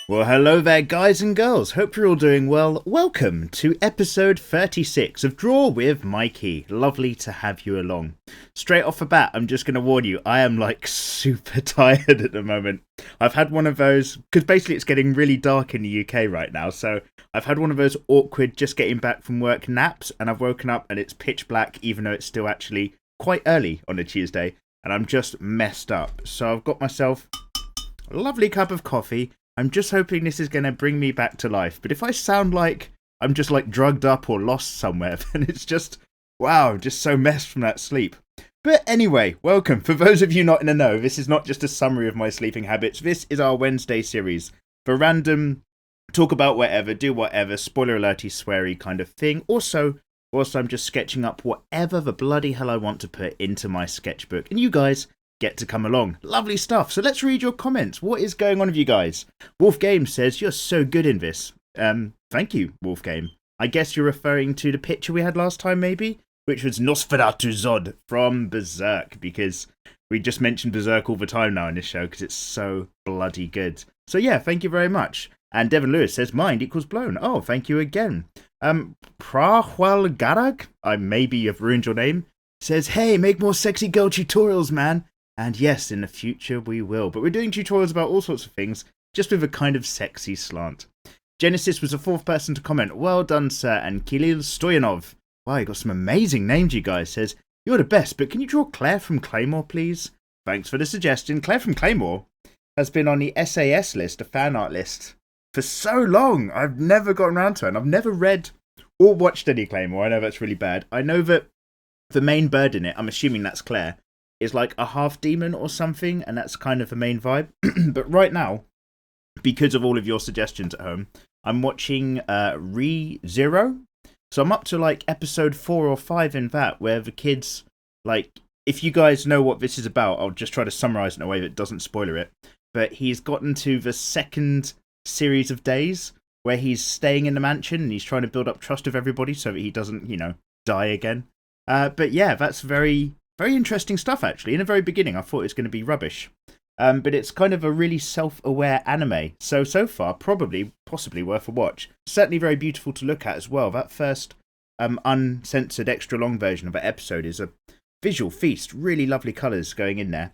Well, hello there, guys and girls. Hope you're all doing well. Welcome to episode 36 of Draw with Mikey. Lovely to have you along. Straight off the bat, I'm just going to warn you, I am like super tired at the moment. I've had one of those, because basically it's getting really dark in the UK right now, so I've had one of those awkward just getting back from work naps, and I've woken up and it's pitch black, even though it's still actually quite early on a Tuesday, and I'm just messed up. So I've got myself a lovely cup of coffee. I'm just hoping this is going to bring me back to life. But if I sound like I'm just like drugged up or lost somewhere, then it's just, wow, I'm just so messed from that sleep. But anyway, welcome. For those of you not in the know, this is not just a summary of my sleeping habits. This is our Wednesday series for random, talk about whatever, do whatever, spoiler alerty, sweary kind of thing. Also, whilst I'm just sketching up whatever the bloody hell I want to put into my sketchbook. And you guys get to come along. Lovely stuff. So let's read your comments. What is going on with you guys? Wolf Game says, you're so good in this. Thank you, Wolf Game. I guess you're referring to the picture we had last time, maybe? Which was Nosferatu Zod from Berserk, because we just mentioned Berserk all the time now in this show, because it's so bloody good. So yeah, thank you very much. And Devin Lewis says, mind equals blown. Oh, thank you again. Prahwal Garag, I maybe have ruined your name, says, hey, make more sexy girl tutorials, man. And yes, in the future we will. But we're doing tutorials about all sorts of things, just with a kind of sexy slant. Genesis was the fourth person to comment. Well done, sir. And Kirill Stoyanov. Wow, you got some amazing names, you guys. Says, you're the best, but can you draw Claire from Claymore, please? Thanks for the suggestion. Claire from Claymore has been on the SAS list, the fan art list, for so long. I've never gotten around to it. And I've never read or watched any Claymore. I know that's really bad. I know that the main bird in it, I'm assuming that's Claire, is like a half demon or something, and that's kind of the main vibe. But right now, because of all of your suggestions at home, I'm watching Re-Zero. So I'm up to like episode 4 or 5 in that, where the kids, like, if you guys know what this is about, I'll just try to summarize it in a way that doesn't spoiler it. But he's gotten to the second series of days where he's staying in the mansion and he's trying to build up trust with everybody so that he doesn't, die again. But yeah, that's very interesting stuff, actually. In the very beginning, I thought it was going to be rubbish. But it's kind of a really self-aware anime. So far, possibly worth a watch. Certainly very beautiful to look at as well. That first uncensored extra long version of that episode is a visual feast. Really lovely colours going in there.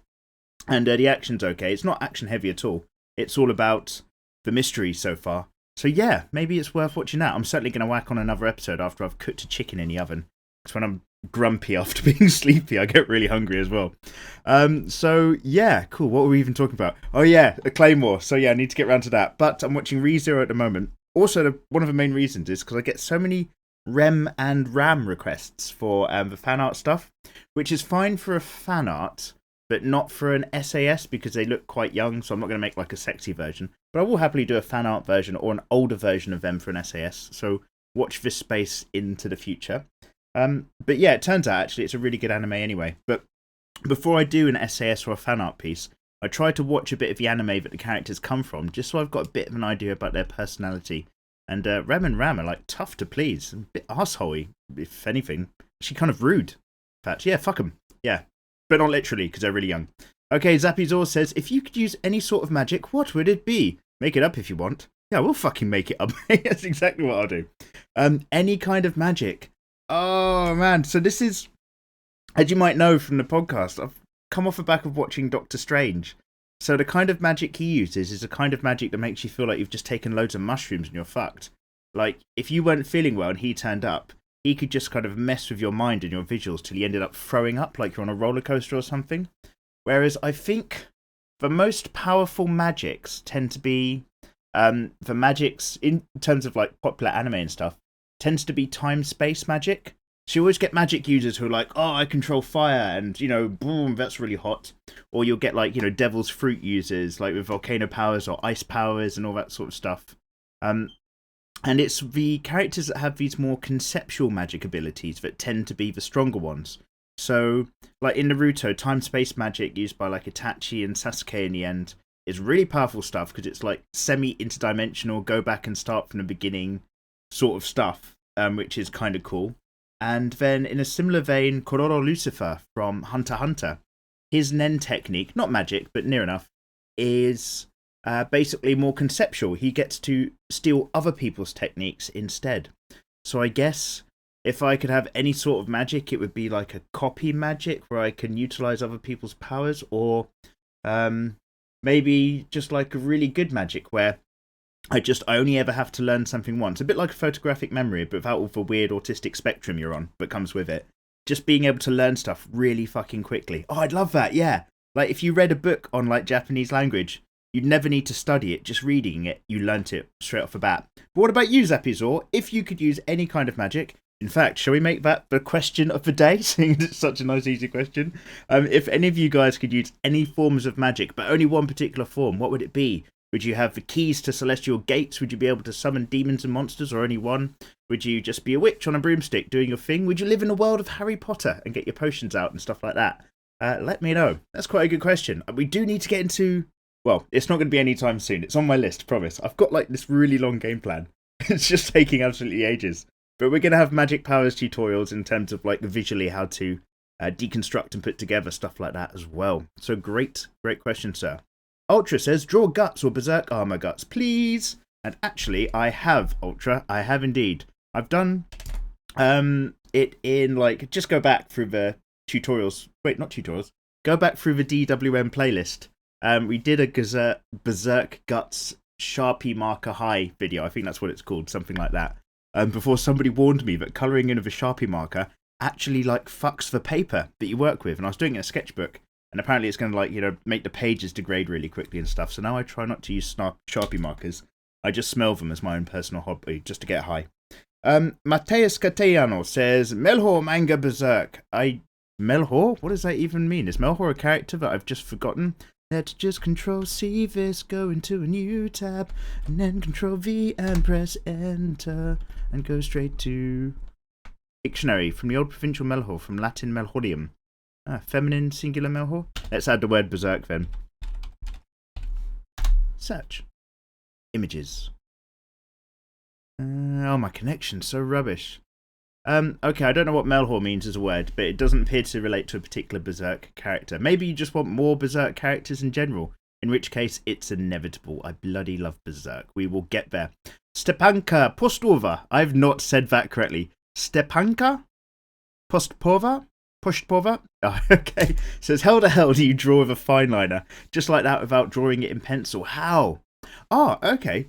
And the action's okay. It's not action heavy at all. It's all about the mystery so far. So yeah, maybe it's worth watching that. I'm certainly going to whack on another episode after I've cooked a chicken in the oven. Because when I'm grumpy after being sleepy, I get really hungry as well. So yeah, cool. What were we even talking about? Oh yeah, a Claymore. So yeah, I need to get around to that. But I'm watching ReZero at the moment. Also, one of the main reasons is because I get so many REM and RAM requests for the fan art stuff, which is fine for a fan art, but not for an SAS because they look quite young. So I'm not going to make like a sexy version, but I will happily do a fan art version or an older version of them for an SAS. So watch this space into the future. But yeah, it turns out actually it's a really good anime anyway. But before I do an SAS or a fan art piece, I try to watch a bit of the anime that the characters come from, just so I've got a bit of an idea about their personality. And Rem and Ram are like tough to please, a bit arsehole-y, if anything. Actually kind of rude. In fact, yeah, fuck them. Yeah, but not literally because they're really young. Okay, Zappyzor says, if you could use any sort of magic, what would it be? Make it up if you want. Yeah, we'll fucking make it up. That's exactly what I'll do. Any kind of magic. Oh, man. So this is, as you might know from the podcast, I've come off the back of watching Doctor Strange. So the kind of magic he uses is a kind of magic that makes you feel like you've just taken loads of mushrooms and you're fucked. Like, if you weren't feeling well and he turned up, he could just kind of mess with your mind and your visuals till he ended up throwing up like you're on a roller coaster or something. Whereas I think the most powerful magics tend to be, the magics, in terms of like popular anime and stuff, tends to be time-space magic. So you always get magic users who are like, oh, I control fire, and, boom, that's really hot. Or you'll get, like, devil's fruit users, like with volcano powers or ice powers and all that sort of stuff. And it's the characters that have these more conceptual magic abilities that tend to be the stronger ones. So, like in Naruto, time-space magic used by, like, Itachi and Sasuke in the end is really powerful stuff because it's, like, semi-interdimensional, go back and start from the beginning sort of stuff, which is kind of cool. And then in a similar vein, Kororo Lucifer from Hunter x Hunter, his Nen technique, not magic, but near enough, is basically more conceptual. He gets to steal other people's techniques instead. So I guess if I could have any sort of magic, it would be like a copy magic where I can utilize other people's powers, or maybe just like a really good magic where I only ever have to learn something once. A bit like a photographic memory, but without all the weird autistic spectrum you're on, but comes with it. Just being able to learn stuff really fucking quickly. Oh, I'd love that, yeah. Like, if you read a book on, like, Japanese language, you'd never need to study it. Just reading it, you learnt it straight off the bat. But what about you, Zappizor? If you could use any kind of magic... In fact, shall we make that the question of the day, seeing it's such a nice, easy question? If any of you guys could use any forms of magic, but only one particular form, what would it be? Would you have the keys to celestial gates? Would you be able to summon demons and monsters, or only one? Would you just be a witch on a broomstick doing your thing? Would you live in the world of Harry Potter and get your potions out and stuff like that? Let me know. That's quite a good question. We do need to get into... Well, it's not going to be anytime soon. It's on my list, promise. I've got like this really long game plan. It's just taking absolutely ages. But we're going to have magic powers tutorials in terms of like visually how to deconstruct and put together stuff like that as well. So great question, sir. Ultra says, draw guts or berserk armor guts, please. And actually, I have, Ultra. I have indeed. I've done it in, like, just go back through the tutorials. Wait, not tutorials. Go back through the DWM playlist. We did a berserk guts Sharpie marker high video. I think that's what it's called, something like that. Before somebody warned me that colouring in with a Sharpie marker actually, like, fucks the paper that you work with. And I was doing it in a sketchbook. And apparently it's going to, like, you know, make the pages degrade really quickly and stuff. So now I try not to use Sharpie markers. I just smell them as my own personal hobby, just to get high. Mateus Catellano says, Melhor manga berserk. Melhor? What does that even mean? Is Melhor a character that I've just forgotten? Let's just Control-C this, go into a new tab, and then Control-V and press Enter, and go straight to... Dictionary, from the old provincial Melhor, from Latin Melhorium. Feminine singular Melhor. Let's add the word berserk then. Search. Images. Oh, my connection's so rubbish. Okay, I don't know what Melhor means as a word, but it doesn't appear to relate to a particular berserk character. Maybe you just want more berserk characters in general, in which case it's inevitable. I bloody love berserk. We will get there. Stepanka Postova. I've not said that correctly. Stepanka Postpova? Pushtpova? Oh, okay. Says, how the hell do you draw with a fine liner? Just like that without drawing it in pencil. How? Oh, okay.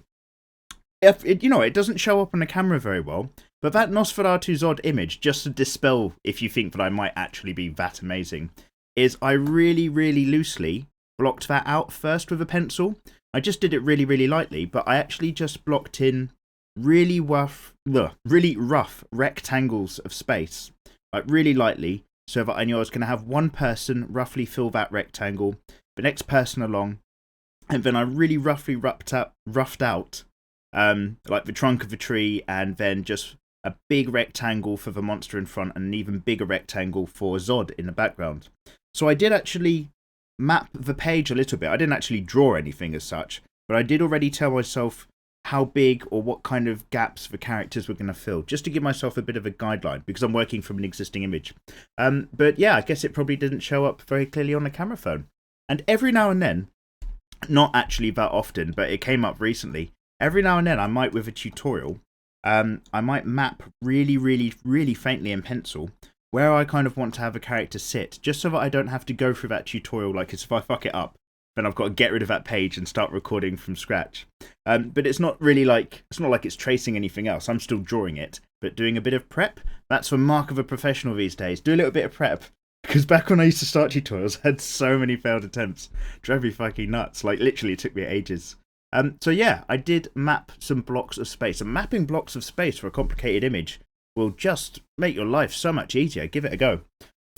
It doesn't show up on the camera very well, but that Nosferatu Zod image, just to dispel if you think that I might actually be that amazing, is I really, really loosely blocked that out first with a pencil. I just did it really, really lightly, but I actually just blocked in really rough rectangles of space, like really lightly, so that I knew I was going to have one person roughly fill that rectangle, the next person along, and then I really roughly roughed out like the trunk of the tree, and then just a big rectangle for the monster in front, and an even bigger rectangle for Zod in the background. So I did actually map the page a little bit. I didn't actually draw anything as such, but I did already tell myself how big or what kind of gaps the characters were going to fill, just to give myself a bit of a guideline, because I'm working from an existing image. But yeah, I guess it probably didn't show up very clearly on the camera phone. And every now and then, not actually that often, but it came up recently, every now and then I might, with a tutorial, I might map really, really, really faintly in pencil where I kind of want to have a character sit, just so that I don't have to go through that tutorial. Like, if I fuck it up, then I've got to get rid of that page and start recording from scratch. But it's not really like, it's not like it's tracing anything else. I'm still drawing it, but doing a bit of prep. That's the mark of a professional these days. Do a little bit of prep. Because back when I used to start tutorials, I had so many failed attempts. Drove me fucking nuts. Like, literally, it took me ages. So yeah, I did map some blocks of space. And mapping blocks of space for a complicated image will just make your life so much easier. Give it a go.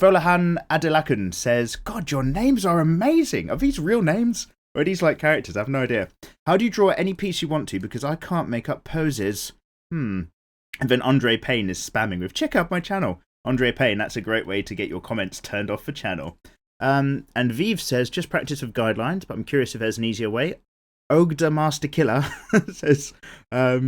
Frolahan Adelakun says, God, your names are amazing. Are these real names? Or are these like characters? I have no idea. How do you draw any piece you want to? Because I can't make up poses. And then Andre Payne is spamming with, check out my channel. Andre Payne, that's a great way to get your comments turned off the channel. And Vive says, just practice with guidelines, but I'm curious if there's an easier way. Ogda Master Killer says,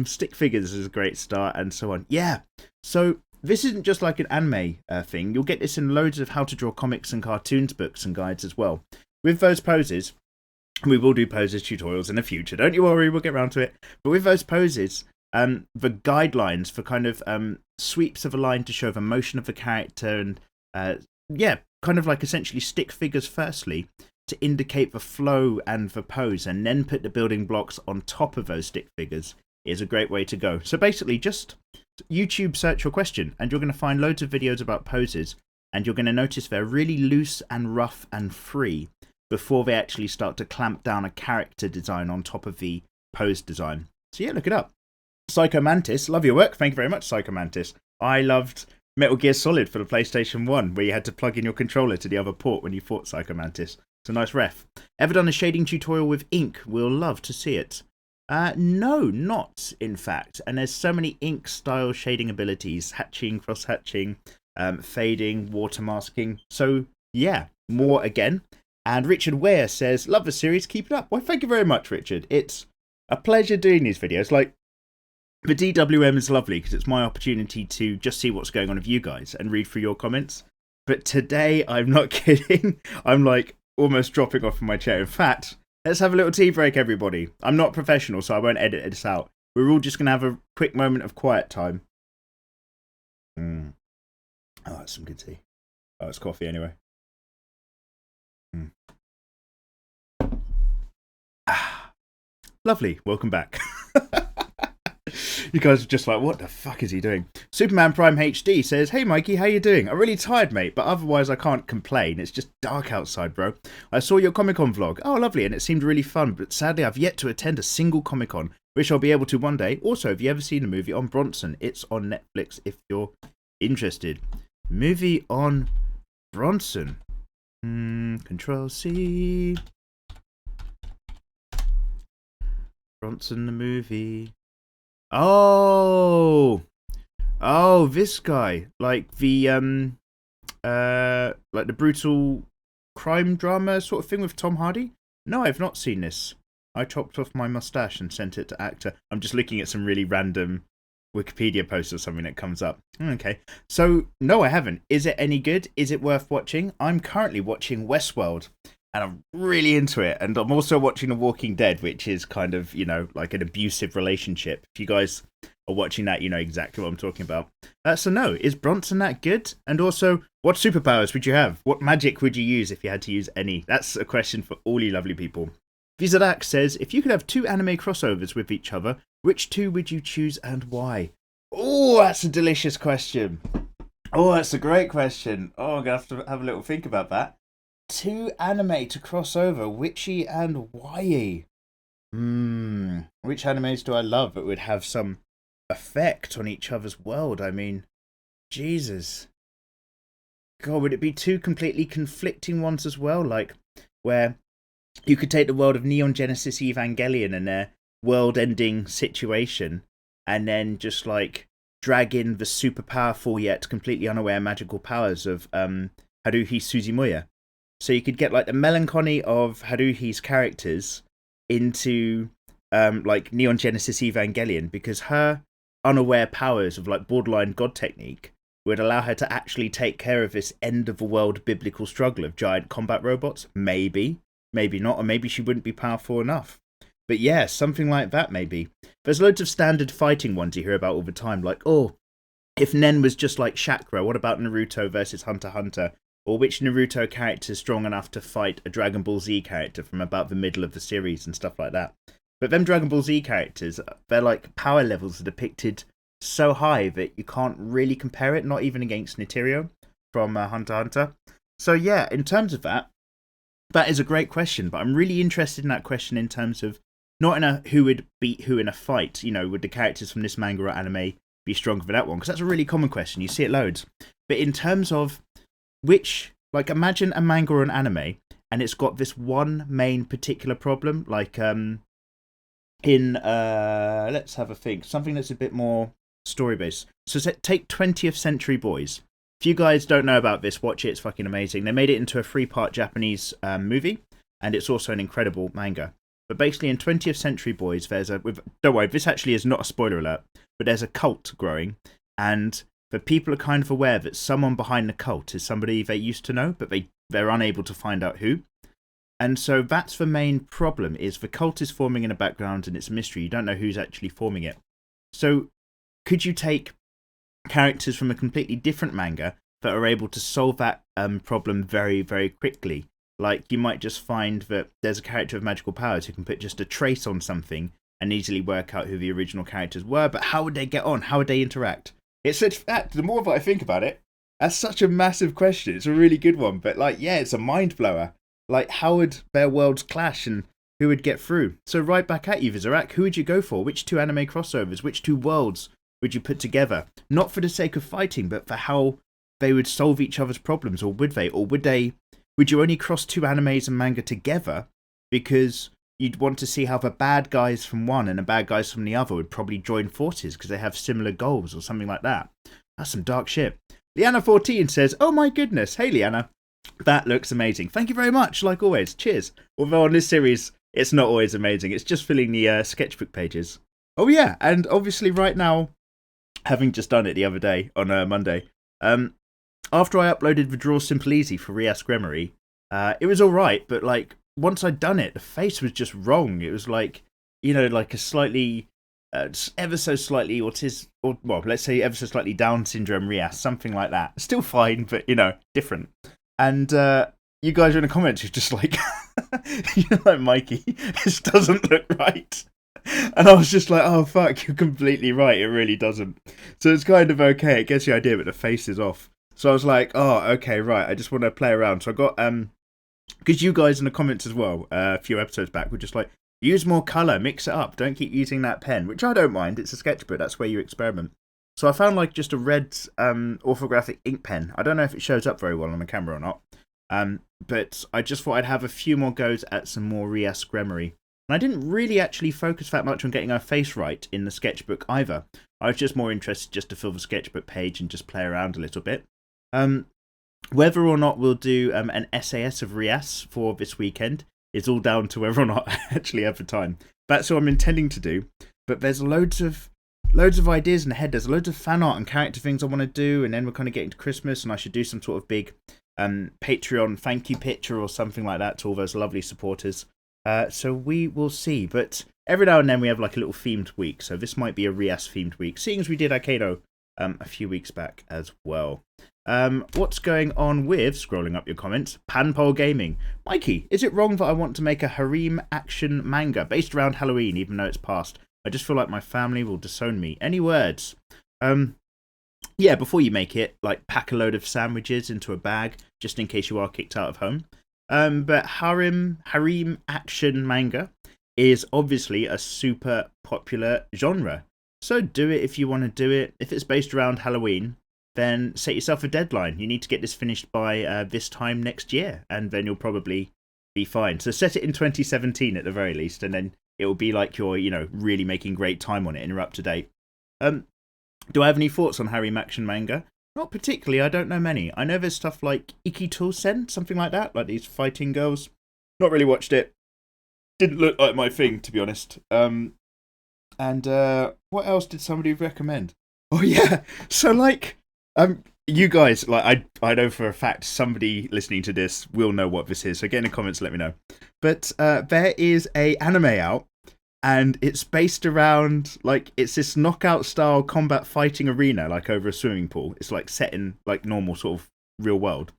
stick figures is a great start, and so on. Yeah, so this isn't just like an anime thing. You'll get this in loads of how to draw comics and cartoons books and guides as well. With those poses, We will do poses tutorials in the future. Don't you worry, we'll get around to it. But with those poses, the guidelines for kind of sweeps of a line to show the motion of the character and, yeah, kind of like essentially stick figures firstly to indicate the flow and the pose, and then put the building blocks on top of those stick figures is a great way to go. So basically, just YouTube search your question, and you're going to find loads of videos about poses, and you're going to notice they're really loose and rough and free before they actually start to clamp down a character design on top of the pose design. So yeah, look it up. Psycho Mantis, love your work. Thank you very much, Psycho Mantis. I loved Metal Gear Solid for the PlayStation 1, where you had to plug in your controller to the other port when you fought Psycho Mantis. It's a nice ref. Ever done a shading tutorial with ink? We'll love to see it. No, not, in fact. And there's so many ink-style shading abilities. Hatching, cross-hatching, fading, watermasking. So, yeah, more again. And Richard Ware says, love the series, keep it up. Well, thank you very much, Richard. It's a pleasure doing these videos. Like, the DWM is lovely because it's my opportunity to just see what's going on with you guys and read through your comments. But today, I'm not kidding. I'm like almost dropping off from my chair. In fact, let's have a little tea break, everybody. I'm not professional, so I won't edit this out. We're all just going to have a quick moment of quiet time. Oh, that's some good tea. Oh, it's coffee anyway. Lovely. Welcome back. You guys are just like, what the fuck is he doing? Superman Prime HD says, hey Mikey, how you doing? I'm really tired, mate, but otherwise I can't complain. It's just dark outside, bro. I saw your Comic-Con vlog. Oh, lovely, and it seemed really fun, but sadly I've yet to attend a single Comic-Con, which I'll be able to one day. Also, have you ever seen a movie on Bronson? It's on Netflix if you're interested. Movie on Bronson. Control C. Bronson the movie. Oh, this guy, like the brutal crime drama sort of thing with Tom Hardy. No, I've not seen this. I chopped off my mustache and sent it to actor. I'm just looking at some really random Wikipedia post or something that comes up. Okay, so no, I haven't. Is it any good? Is it worth watching? I'm currently watching Westworld. And I'm really into it. And I'm also watching The Walking Dead, which is kind of, you know, like an abusive relationship. If you guys are watching that, you know exactly what I'm talking about. So no, is Bronson that good? And also, what superpowers would you have? What magic would you use if you had to use any? That's a question for all you lovely people. Vizadak says, if you could have two anime crossovers with each other, which two would you choose and why? Oh, that's a delicious question. Oh, that's a great question. Oh, I'm going to have to have a little think about that. Two anime to cross over, Witchy and Wye. Which animes do I love that would have some effect on each other's world? I mean, Jesus. God, would it be two completely conflicting ones as well? Like, where you could take the world of Neon Genesis Evangelion and their world-ending situation, and then just, like, drag in the super powerful yet completely unaware magical powers of Haruhi Suzumiya. So you could get like the melancholy of Haruhi's characters into like Neon Genesis Evangelion, because her unaware powers of like borderline god technique would allow her to actually take care of this end of the world biblical struggle of giant combat robots. Maybe not, or maybe she wouldn't be powerful enough. But yeah, something like that maybe. There's loads of standard fighting ones you hear about all the time, like, oh, if Nen was just like Chakra, what about Naruto versus Hunter x Hunter? Or which Naruto character is strong enough to fight a Dragon Ball Z character from about the middle of the series and stuff like that. But them Dragon Ball Z characters, their like power levels are depicted so high that you can't really compare it, not even against Nichirio from Hunter x Hunter. So yeah, in terms of that, that is a great question, but I'm really interested in that question in terms of not in a who would beat who in a fight, you know, would the characters from this manga or anime be stronger for that one? Because that's a really common question, you see it loads. But in terms of which, like, imagine a manga or an anime, and it's got this one main particular problem, like, let's have a think, something that's a bit more story-based. So take 20th Century Boys. If you guys don't know about this, watch it, it's fucking amazing. They made it into a 3-part Japanese movie, and it's also an incredible manga. But basically in 20th Century Boys, don't worry, this actually is not a spoiler alert, but there's a cult growing, and the people are kind of aware that someone behind the cult is somebody they used to know, but they're unable to find out who. And so that's the main problem, is the cult is forming in the background and it's a mystery. You don't know who's actually forming it. So could you take characters from a completely different manga that are able to solve that problem very, very quickly? Like, you might just find that there's a character with magical powers who can put just a trace on something and easily work out who the original characters were, but how would they get on? How would they interact? It's in fact, the more that I think about it, that's such a massive question. It's a really good one, but like, yeah, it's a mind blower. Like, how would their worlds clash and who would get through? So right back at you, Vizarak, who would you go for? Which two anime crossovers, which two worlds would you put together? Not for the sake of fighting, but for how they would solve each other's problems, or would they? Or would you only cross two animes and manga together because you'd want to see how the bad guys from one and the bad guys from the other would probably join forces because they have similar goals or something like that? That's some dark shit. Liana14 says, oh my goodness. Hey, Liana. That looks amazing. Thank you very much, like always. Cheers. Although on this series, it's not always amazing. It's just filling the sketchbook pages. Oh, yeah. And obviously right now, having just done it the other day on Monday, after I uploaded the Draw Simple Easy for Rias Gremory, it was all right. But like, once I'd done it, the face was just wrong. It was like, you know, like a slightly, ever so slightly let's say ever so slightly Down syndrome Rias, something like that. Still fine, but, you know, different. And you guys are in the comments who's just like, you're like, Mikey, this doesn't look right. And I was just like, oh, fuck, you're completely right. It really doesn't. So it's kind of okay. It gets the idea, but the face is off. So I was like, oh, okay, right. I just want to play around. So I got, because you guys in the comments as well, a few episodes back, were just like, use more colour, mix it up. Don't keep using that pen, which I don't mind. It's a sketchbook. That's where you experiment. So I found like just a red orthographic ink pen. I don't know if it shows up very well on the camera or not. But I just thought I'd have a few more goes at some more Rias Gremory. And I didn't really actually focus that much on getting her face right in the sketchbook either. I was just more interested just to fill the sketchbook page and just play around a little bit. Whether or not we'll do an SAS of Rias for this weekend is all down to whether or not I actually have the time. That's what I'm intending to do. But there's loads of ideas in the head. There's loads of fan art and character things I want to do, and then we're kind of getting to Christmas, and I should do some sort of big Patreon thank you picture or something like that to all those lovely supporters. So we will see. But every now and then we have like a little themed week, so this might be a Rias themed week, seeing as we did Arcano a few weeks back as well. What's going on with, scrolling up your comments, Panpole Gaming. Mikey, is it wrong that I want to make a harem action manga based around Halloween, even though it's past? I just feel like my family will disown me. Any words? Yeah, before you make it, like, pack a load of sandwiches into a bag, just in case you are kicked out of home. But harem action manga is obviously a super popular genre. So do it if you want to do it. If it's based around Halloween, then set yourself a deadline. You need to get this finished by this time next year, and then you'll probably be fine. So set it in 2017 at the very least, and then it will be like you're, you know, really making great time on it and you're up to date. Do I have any thoughts on harem action manga? Not particularly. I don't know many. I know there's stuff like Ikito-sen, something like that, like these fighting girls. Not really watched it. Didn't look like my thing, to be honest. And what else did somebody recommend? Oh yeah, so like, you guys, like, I know for a fact somebody listening to this will know what this is, so get in the comments, let me know. But there is a anime out, and it's based around, like, it's this knockout style combat fighting arena, like over a swimming pool. It's like set in like normal sort of real world,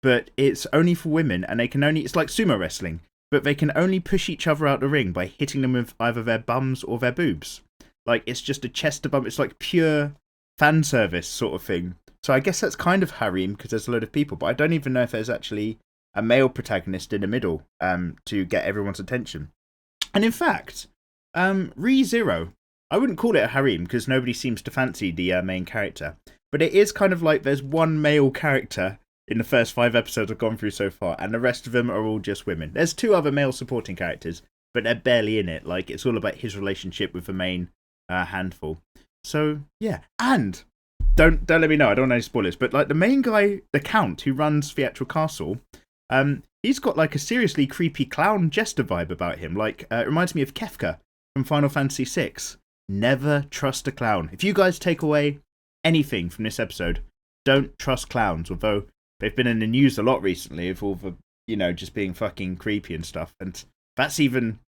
but it's only for women, and they can only, it's like sumo wrestling, but they can only push each other out the ring by hitting them with either their bums or their boobs. Like, it's just a chest to bum. It's like pure fan service sort of thing. So I guess that's kind of harem because there's a load of people, but I don't even know if there's actually a male protagonist in the middle to get everyone's attention. And in fact, ReZero, I wouldn't call it a harem because nobody seems to fancy the main character, but it is kind of like there's one male character in the first 5 episodes I've gone through so far, and the rest of them are all just women. There's 2 other male supporting characters, but they're barely in it. Like, it's all about his relationship with the main handful. So yeah, and don't let me know, I don't know any spoilers, but like the main guy, the Count who runs the actual castle, he's got like a seriously creepy clown jester vibe about him. Like, it reminds me of Kefka from Final Fantasy VI. Never trust a clown. If you guys take away anything from this episode, don't trust clowns, although they've been in the news a lot recently of all the just being fucking creepy and stuff. And that's even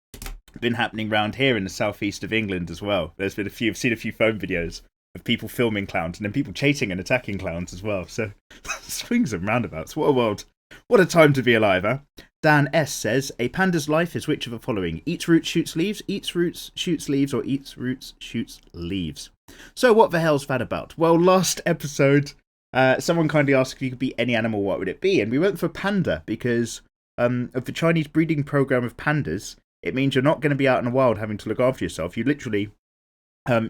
been happening around here in the southeast of England as well. I've seen a few phone videos of people filming clowns and then people chasing and attacking clowns as well. So swings and roundabouts. What a world. What a time to be alive, huh? Dan S says, a panda's life is which of the following? Eats roots, shoots leaves, eats roots, shoots leaves, or eats roots, shoots leaves. So what the hell's that about? Well, last episode, someone kindly asked if you could be any animal, what would it be? And we went for panda because of the Chinese breeding program of pandas. It means you're not going to be out in the wild having to look after yourself. You literally,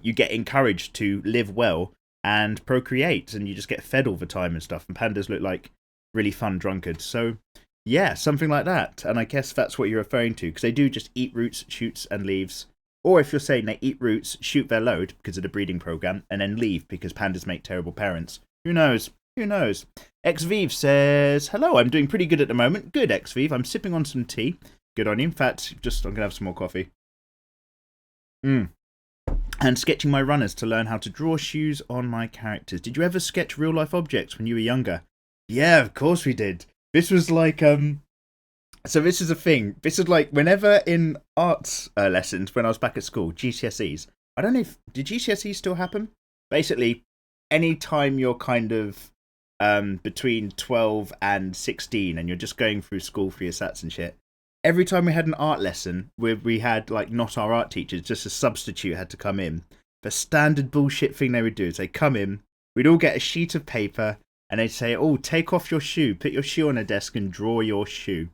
you get encouraged to live well and procreate, and you just get fed all the time and stuff. And pandas look like really fun drunkards. So yeah, something like that. And I guess that's what you're referring to, because they do just eat roots, shoots, and leaves. Or if you're saying they eat roots, shoot their load because of the breeding program, and then leave because pandas make terrible parents. Who knows? Who knows? XVive says, hello, I'm doing pretty good at the moment. Good, XVive. I'm sipping on some tea. Good on you. In fact, I'm going to have some more coffee. And sketching my runners to learn how to draw shoes on my characters. Did you ever sketch real-life objects when you were younger? Yeah, of course we did. This was like, so this is a thing. This is like, whenever in arts lessons, when I was back at school, GCSEs, I don't know if, did GCSEs still happen? Basically, any time you're kind of between 12 and 16 and you're just going through school for your sats and shit, every time we had an art lesson where we had, like, not our art teachers, just a substitute had to come in, the standard bullshit thing they would do is they'd come in, we'd all get a sheet of paper, and they'd say, oh, take off your shoe, put your shoe on a desk and draw your shoe.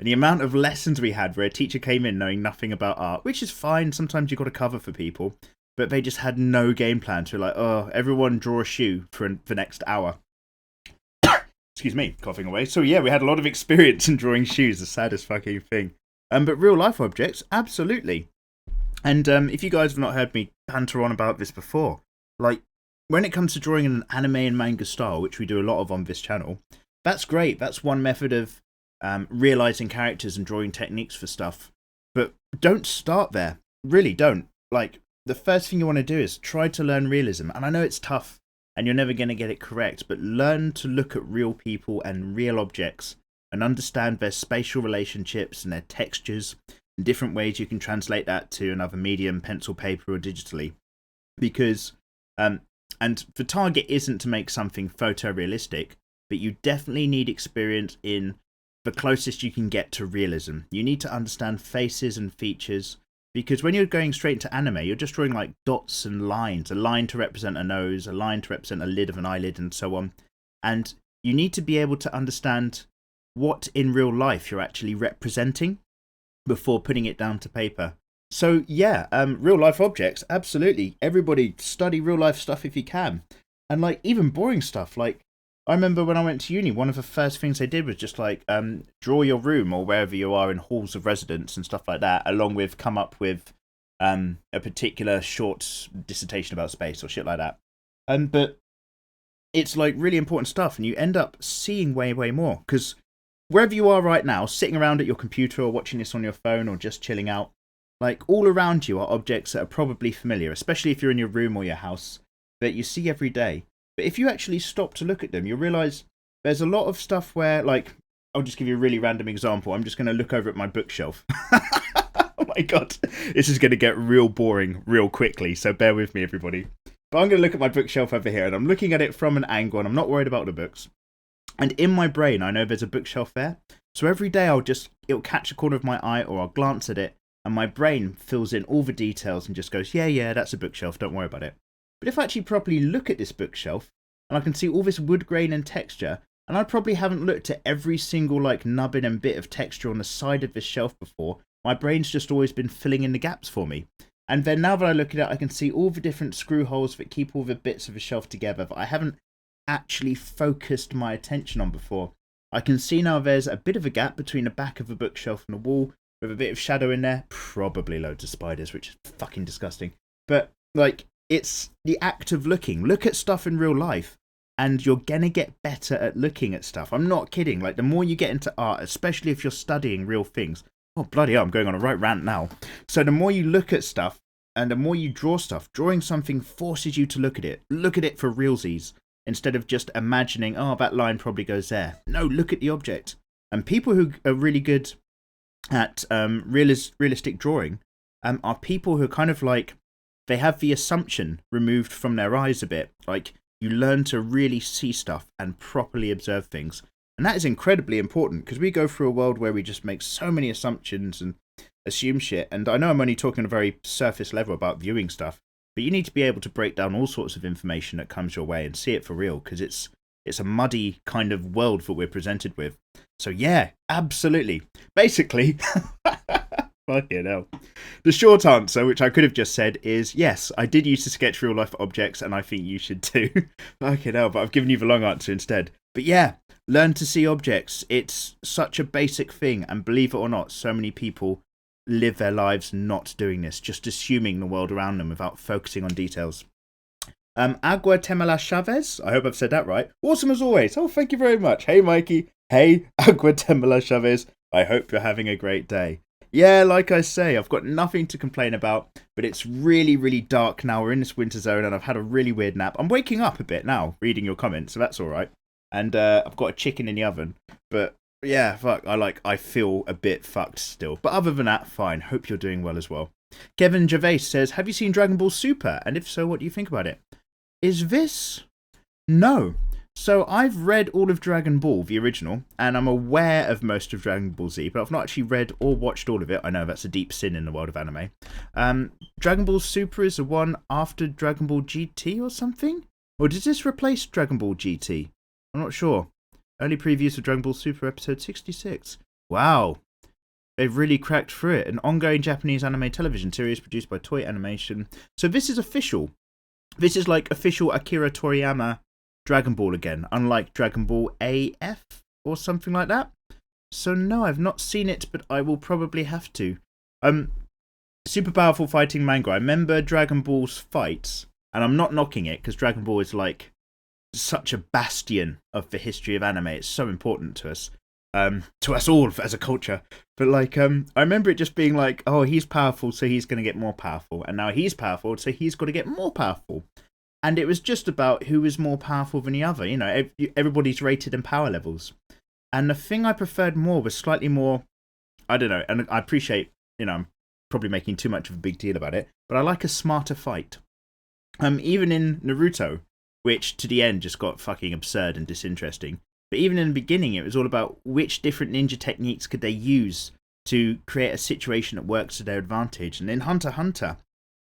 And the amount of lessons we had where a teacher came in knowing nothing about art, which is fine, sometimes you've got to cover for people, but they just had no game plan. So like, oh, everyone draw a shoe for the next hour. Excuse me, coughing away. So yeah, we had a lot of experience in drawing shoes, the saddest fucking thing. But real life objects, absolutely. And if you guys have not heard me banter on about this before, like, when it comes to drawing in an anime and manga style, which we do a lot of on this channel, that's great. That's one method of realizing characters and drawing techniques for stuff. But don't start there. Really don't. Like, the first thing you want to do is try to learn realism. And I know it's tough and you're never going to get it correct, but learn to look at real people and real objects and understand their spatial relationships and their textures and different ways you can translate that to another medium, pencil, paper, or digitally. Because and the target isn't to make something photorealistic, but you definitely need experience in the closest you can get to realism. You need to understand faces and features, because when you're going straight into anime, you're just drawing like dots and lines, a line to represent a nose, a line to represent a lid of an eyelid, and so on. And you need to be able to understand what in real life you're actually representing before putting it down to paper. So yeah, real life objects, absolutely. Everybody study real life stuff if you can. And like even boring stuff, like I remember when I went to uni, one of the first things they did was just like draw your room or wherever you are in halls of residence and stuff like that, along with come up with a particular short dissertation about space or shit like that. But it's like really important stuff, and you end up seeing way, way more, because wherever you are right now, sitting around at your computer or watching this on your phone or just chilling out, like, all around you are objects that are probably familiar, especially if you're in your room or your house, that you see every day. But if you actually stop to look at them, you'll realise there's a lot of stuff where, like, I'll just give you a really random example. I'm just going to look over at my bookshelf. Oh my god, this is going to get real boring real quickly, so bear with me, everybody. But I'm going to look at my bookshelf over here, and I'm looking at it from an angle, and I'm not worried about the books. And in my brain, I know there's a bookshelf there. So every day it'll catch a corner of my eye, or I'll glance at it, and my brain fills in all the details and just goes, yeah, that's a bookshelf, don't worry about it. But if I actually properly look at this bookshelf, and I can see all this wood grain and texture, and I probably haven't looked at every single like nubbin and bit of texture on the side of this shelf before, my brain's just always been filling in the gaps for me. And then now that I look at it, I can see all the different screw holes that keep all the bits of the shelf together that I haven't actually focused my attention on before. I can see now there's a bit of a gap between the back of the bookshelf and the wall, with a bit of shadow in there, probably loads of spiders, which is fucking disgusting. But, like, it's the act of looking. Look at stuff in real life, and you're gonna get better at looking at stuff. I'm not kidding. Like, the more you get into art, especially if you're studying real things. Oh, bloody hell, I'm going on a right rant now. So the more you look at stuff, and the more you draw stuff, drawing something forces you to look at it. Look at it for realsies, instead of just imagining, oh, that line probably goes there. No, look at the object. And people who are really good at realistic drawing are people who are kind of like, they have the assumption removed from their eyes a bit. Like, you learn to really see stuff and properly observe things. And that is incredibly important, because we go through a world where we just make so many assumptions and assume shit. And I know I'm only talking on a very surface level about viewing stuff, but you need to be able to break down all sorts of information that comes your way and see it for real, because it's a muddy kind of world that we're presented with. So yeah, absolutely. Basically, fucking hell. The short answer, which I could have just said, is yes, I did used to sketch real life objects, and I think you should too. Fucking hell, but I've given you the long answer instead. But yeah, learn to see objects. It's such a basic thing, and believe it or not, so many people live their lives not doing this, just assuming the world around them without focusing on details. Agua Temela Chavez, I hope I've said that right. Awesome as always. Oh, thank you very much. Hey, Mikey. Hey, Agua Temela Chavez. I hope you're having a great day. Yeah, like I say, I've got nothing to complain about, but it's really, really dark now. We're in this winter zone, and I've had a really weird nap. I'm waking up a bit now, reading your comments, so that's all right. And I've got a chicken in the oven, but yeah, fuck, I feel a bit fucked still. But other than that, fine. Hope you're doing well as well. Kevin Gervais says, have you seen Dragon Ball Super? And if so, what do you think about it? Is this? No. So I've read all of Dragon Ball, the original, and I'm aware of most of Dragon Ball Z, but I've not actually read or watched all of it. I know that's a deep sin in the world of anime. Dragon Ball Super is the one after Dragon Ball GT or something? Or does this replace Dragon Ball GT? I'm not sure. Early previews of Dragon Ball Super episode 66. Wow. They've really cracked through it. An ongoing Japanese anime television series produced by Toei Animation. So this is official. This is like official Akira Toriyama Dragon Ball again, unlike Dragon Ball AF or something like that. So no, I've not seen it, but I will probably have to. Super powerful fighting manga. I remember Dragon Ball's fights, and I'm not knocking it because Dragon Ball is like such a bastion of the history of anime. It's so important to us all as a culture. But like, I remember it just being like, oh, he's powerful, so he's going to get more powerful, and now he's powerful, so he's got to get more powerful. And it was just about who is more powerful than the other. You know, everybody's rated in power levels. And the thing I preferred more was slightly more, I don't know, and I appreciate, you know, I'm probably making too much of a big deal about it, but I like a smarter fight. Even in Naruto, which to the end just got fucking absurd and disinteresting. But even in the beginning, it was all about which different ninja techniques could they use to create a situation that works to their advantage. And in Hunter x Hunter,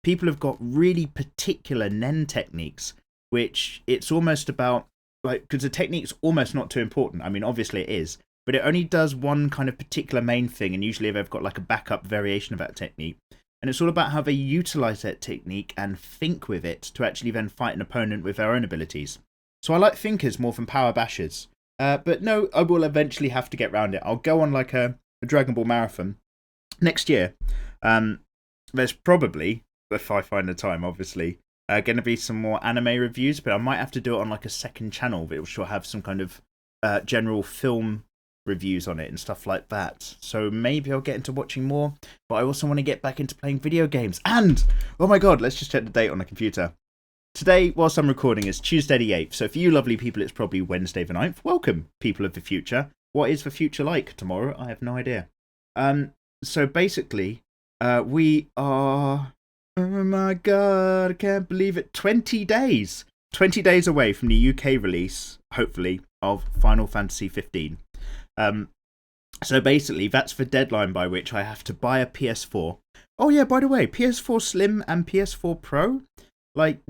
people have got really particular nen techniques, which it's almost about, like, because the technique's almost not too important. I mean, obviously it is, but it only does one kind of particular main thing, and usually they've got like a backup variation of that technique. And it's all about how they utilize that technique and think with it to actually then fight an opponent with their own abilities. So I like thinkers more than power bashers. But no, I will eventually have to get around it. I'll go on like a Dragon Ball marathon next year. There's probably, if I find the time, obviously, going to be some more anime reviews, but I might have to do it on like a second channel which will have some kind of general film reviews on it and stuff like that. So maybe I'll get into watching more, but I also want to get back into playing video games. And, oh my god, let's just check the date on the computer. Today, whilst I'm recording, is Tuesday the 8th, so for you lovely people, it's probably Wednesday the 9th. Welcome, people of the future. What is the future like tomorrow? I have no idea. So basically, we are... Oh my god, I can't believe it. 20 days! 20 days away from the UK release, hopefully, of Final Fantasy 15. So basically, that's the deadline by which I have to buy a PS4. Oh yeah, by the way, PS4 Slim and PS4 Pro? Like,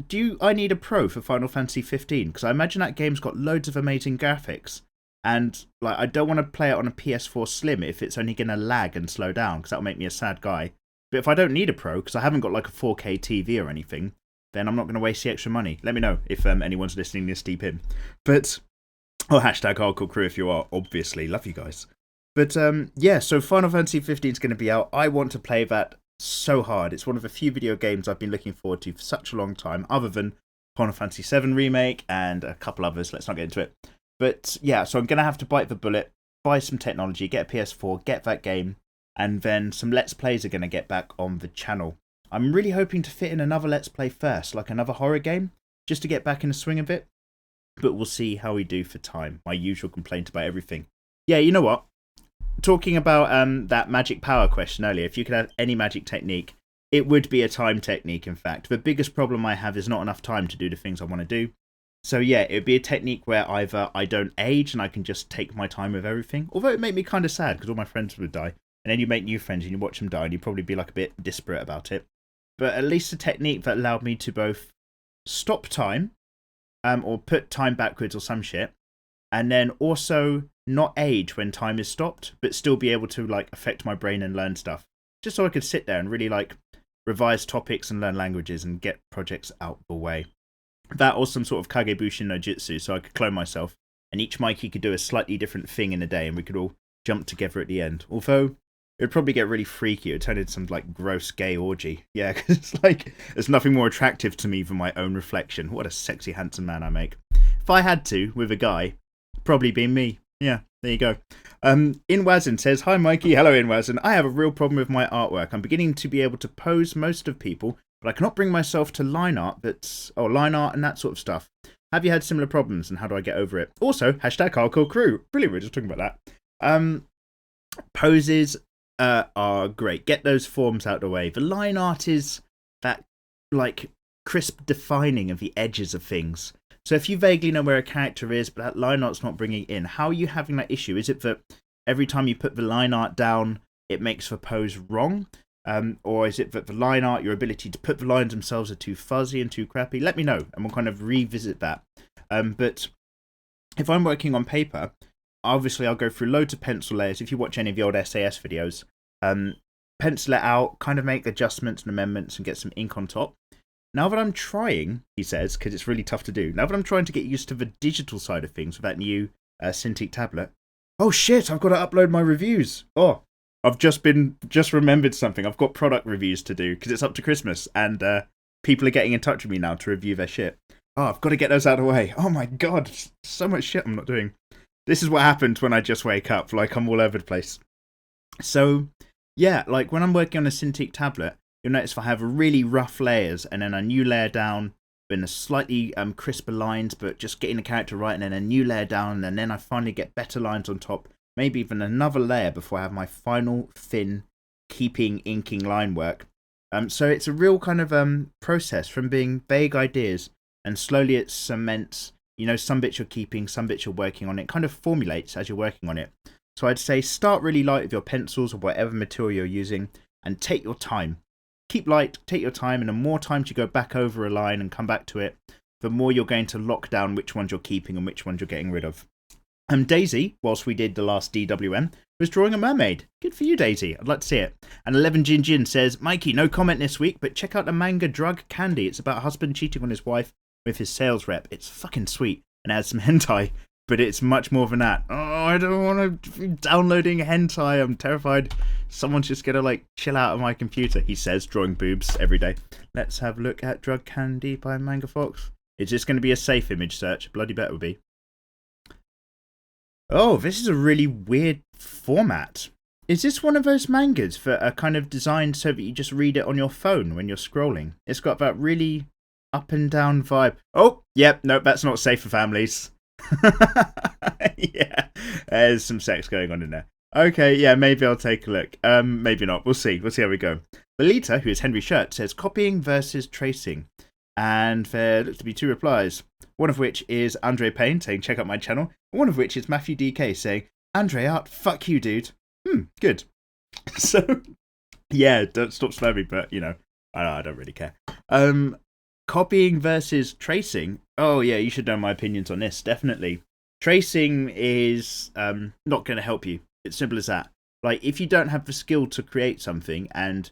I need a Pro for Final Fantasy 15? Because I imagine that game's got loads of amazing graphics. And, like, I don't want to play it on a PS4 Slim if it's only going to lag and slow down, because that'll make me a sad guy. But if I don't need a Pro, because I haven't got like a 4K TV or anything, then I'm not going to waste the extra money. Let me know if anyone's listening this deep in. But, hashtag hardcore crew if you are, obviously. Love you guys. But, yeah, so Final Fantasy 15 is going to be out. I want to play that so hard. It's one of the few video games I've been looking forward to for such a long time, other than Final Fantasy 7 Remake and a couple others. Let's not get into it. But, yeah, so I'm going to have to bite the bullet, buy some technology, get a PS4, get that game, and then some Let's Plays are going to get back on the channel. I'm really hoping to fit in another Let's Play first, like another horror game, just to get back in the swing of it. But we'll see how we do for time. My usual complaint about everything. Yeah, you know what? talking about that magic power question earlier, if you could have any magic technique, it would be a time technique, in fact. The biggest problem I have is not enough time to do the things I want to do. So yeah, it would be a technique where either I don't age and I can just take my time with everything, although it made me kind of sad because all my friends would die, and then you make new friends and you watch them die and you'd probably be like a bit disparate about it. But at least a technique that allowed me to both stop time, or put time backwards or some shit, and then also not age when time is stopped, but still be able to like affect my brain and learn stuff. Just so I could sit there and really like revise topics and learn languages and get projects out the way. That or some sort of Kagebushin no Jutsu, so I could clone myself, and each Mikey could do a slightly different thing in a day, and we could all jump together at the end. Although it would probably get really freaky. It would turn into some like gross gay orgy. Yeah, because it's like there's nothing more attractive to me than my own reflection. What a sexy, handsome man I make. If I had to with a guy, probably be me. Yeah, there you go. Inwazin says, "Hi Mikey." Hello Inwazin. "I have a real problem with my artwork. I'm beginning to be able to pose most of people, but I cannot bring myself to line art and that sort of stuff. Have you had similar problems, and how do I get over it? Also, hashtag hardcore crew." Brilliant, we're just talking about that. Poses are great. Get those forms out of the way. The line art is that like crisp defining of the edges of things. So if you vaguely know where a character is, but that line art's not bringing it in, how are you having that issue? Is it that every time you put the line art down, it makes the pose wrong? Or is it that the line art, your ability to put the lines themselves are too fuzzy and too crappy? Let me know, and we'll kind of revisit that. But if I'm working on paper, obviously I'll go through loads of pencil layers. If you watch any of the old SAS videos, pencil it out, kind of make adjustments and amendments and get some ink on top. Now that I'm trying, he says, because it's really tough to do, now that I'm trying to get used to the digital side of things with that new Cintiq tablet, oh shit, I've got to upload my reviews. Oh, I've just remembered something. I've got product reviews to do because it's up to Christmas and people are getting in touch with me now to review their shit. Oh, I've got to get those out of the way. Oh my god, so much shit I'm not doing. This is what happens when I just wake up, like I'm all over the place. So, yeah, like when I'm working on a Cintiq tablet, you'll notice if I have really rough layers and then a new layer down, then a slightly crisper lines, but just getting the character right, and then a new layer down, and then I finally get better lines on top, maybe even another layer before I have my final thin, keeping, inking line work. So it's a real kind of process from being vague ideas, and slowly it cements, you know, some bits you're keeping, some bits you're working on. It kind of formulates as you're working on it. So I'd say start really light with your pencils or whatever material you're using, and take your time. Keep light, take your time, and the more time you go back over a line and come back to it, the more you're going to lock down which ones you're keeping and which ones you're getting rid of. Daisy, whilst we did the last DWM, was drawing a mermaid. Good for you, Daisy. I'd like to see it. And 11 Jin Jin says, "Mikey, no comment this week, but check out the manga Drug Candy. It's about a husband cheating on his wife with his sales rep. It's fucking sweet and adds some hentai, but it's much more than that." Oh, I don't want to be downloading hentai. I'm terrified someone's just going to like chill out on my computer, he says, drawing boobs every day. Let's have a look at Drug Candy by Manga Fox. Is this going to be a safe image search? Bloody bet it will be. Oh, this is a really weird format. Is this one of those mangas that are kind of designed so that you just read it on your phone when you're scrolling? It's got that really up and down vibe. Oh, yep, nope, that's not safe for families. Yeah, there's some sex going on in there. Okay, yeah, maybe I'll take a look. Maybe not. We'll see. We'll see how we go. Lolita, who is Henry Shirt, says copying versus tracing. And there looks to be two replies. One of which is Andre Payne saying check out my channel. One of which is Matthew DK saying, "Andre Art, fuck you, dude." Good. So, yeah, don't stop spamming, but, you know, I don't really care. Copying versus tracing. Oh, yeah, you should know my opinions on this, definitely. Tracing is not going to help you. It's simple as that. Like, if you don't have the skill to create something and,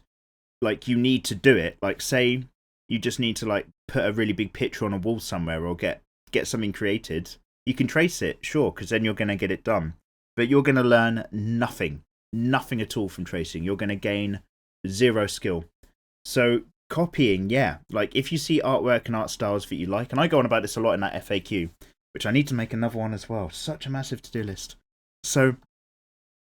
like, you need to do it, like, say you just need to, like, put a really big picture on a wall somewhere or get something created, you can trace it, sure, because then you're going to get it done. But you're going to learn nothing at all from tracing. You're going to gain zero skill. So copying, yeah, like if you see artwork and art styles that you like, and I go on about this a lot in that FAQ, which I need to make another one as well. Such a massive to-do list. So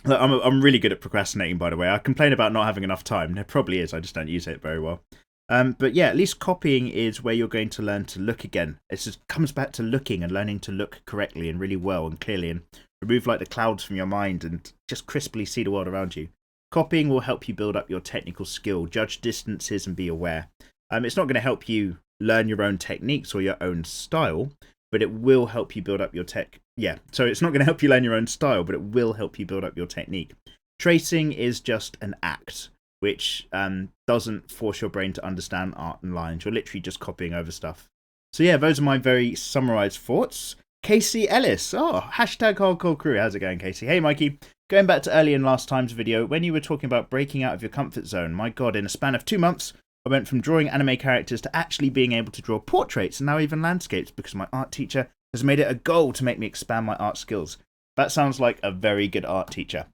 I'm really good at procrastinating, by the way. I complain about not having enough time. There probably is. I just don't use it very well. But yeah, at least copying is where you're going to learn to look again. It just comes back to looking and learning to look correctly and really well and clearly and remove like the clouds from your mind and just crisply see the world around you. Copying will help you build up your technical skill, judge distances, and be aware. It's not going to help you learn your own techniques or your own style, but it will help you build up your tech. Yeah, so it's not going to help you learn your own style, but it will help you build up your technique. Tracing is just an act, which doesn't force your brain to understand art and lines. You're literally just copying over stuff. So yeah, those are my very summarised thoughts. Casey Ellis. Oh, hashtag hardcore crew. How's it going, Casey? Hey, Mikey. Going back to early in last time's video, when you were talking about breaking out of your comfort zone, my god, in a span of 2 months, I went from drawing anime characters to actually being able to draw portraits and now even landscapes because my art teacher has made it a goal to make me expand my art skills. That sounds like a very good art teacher.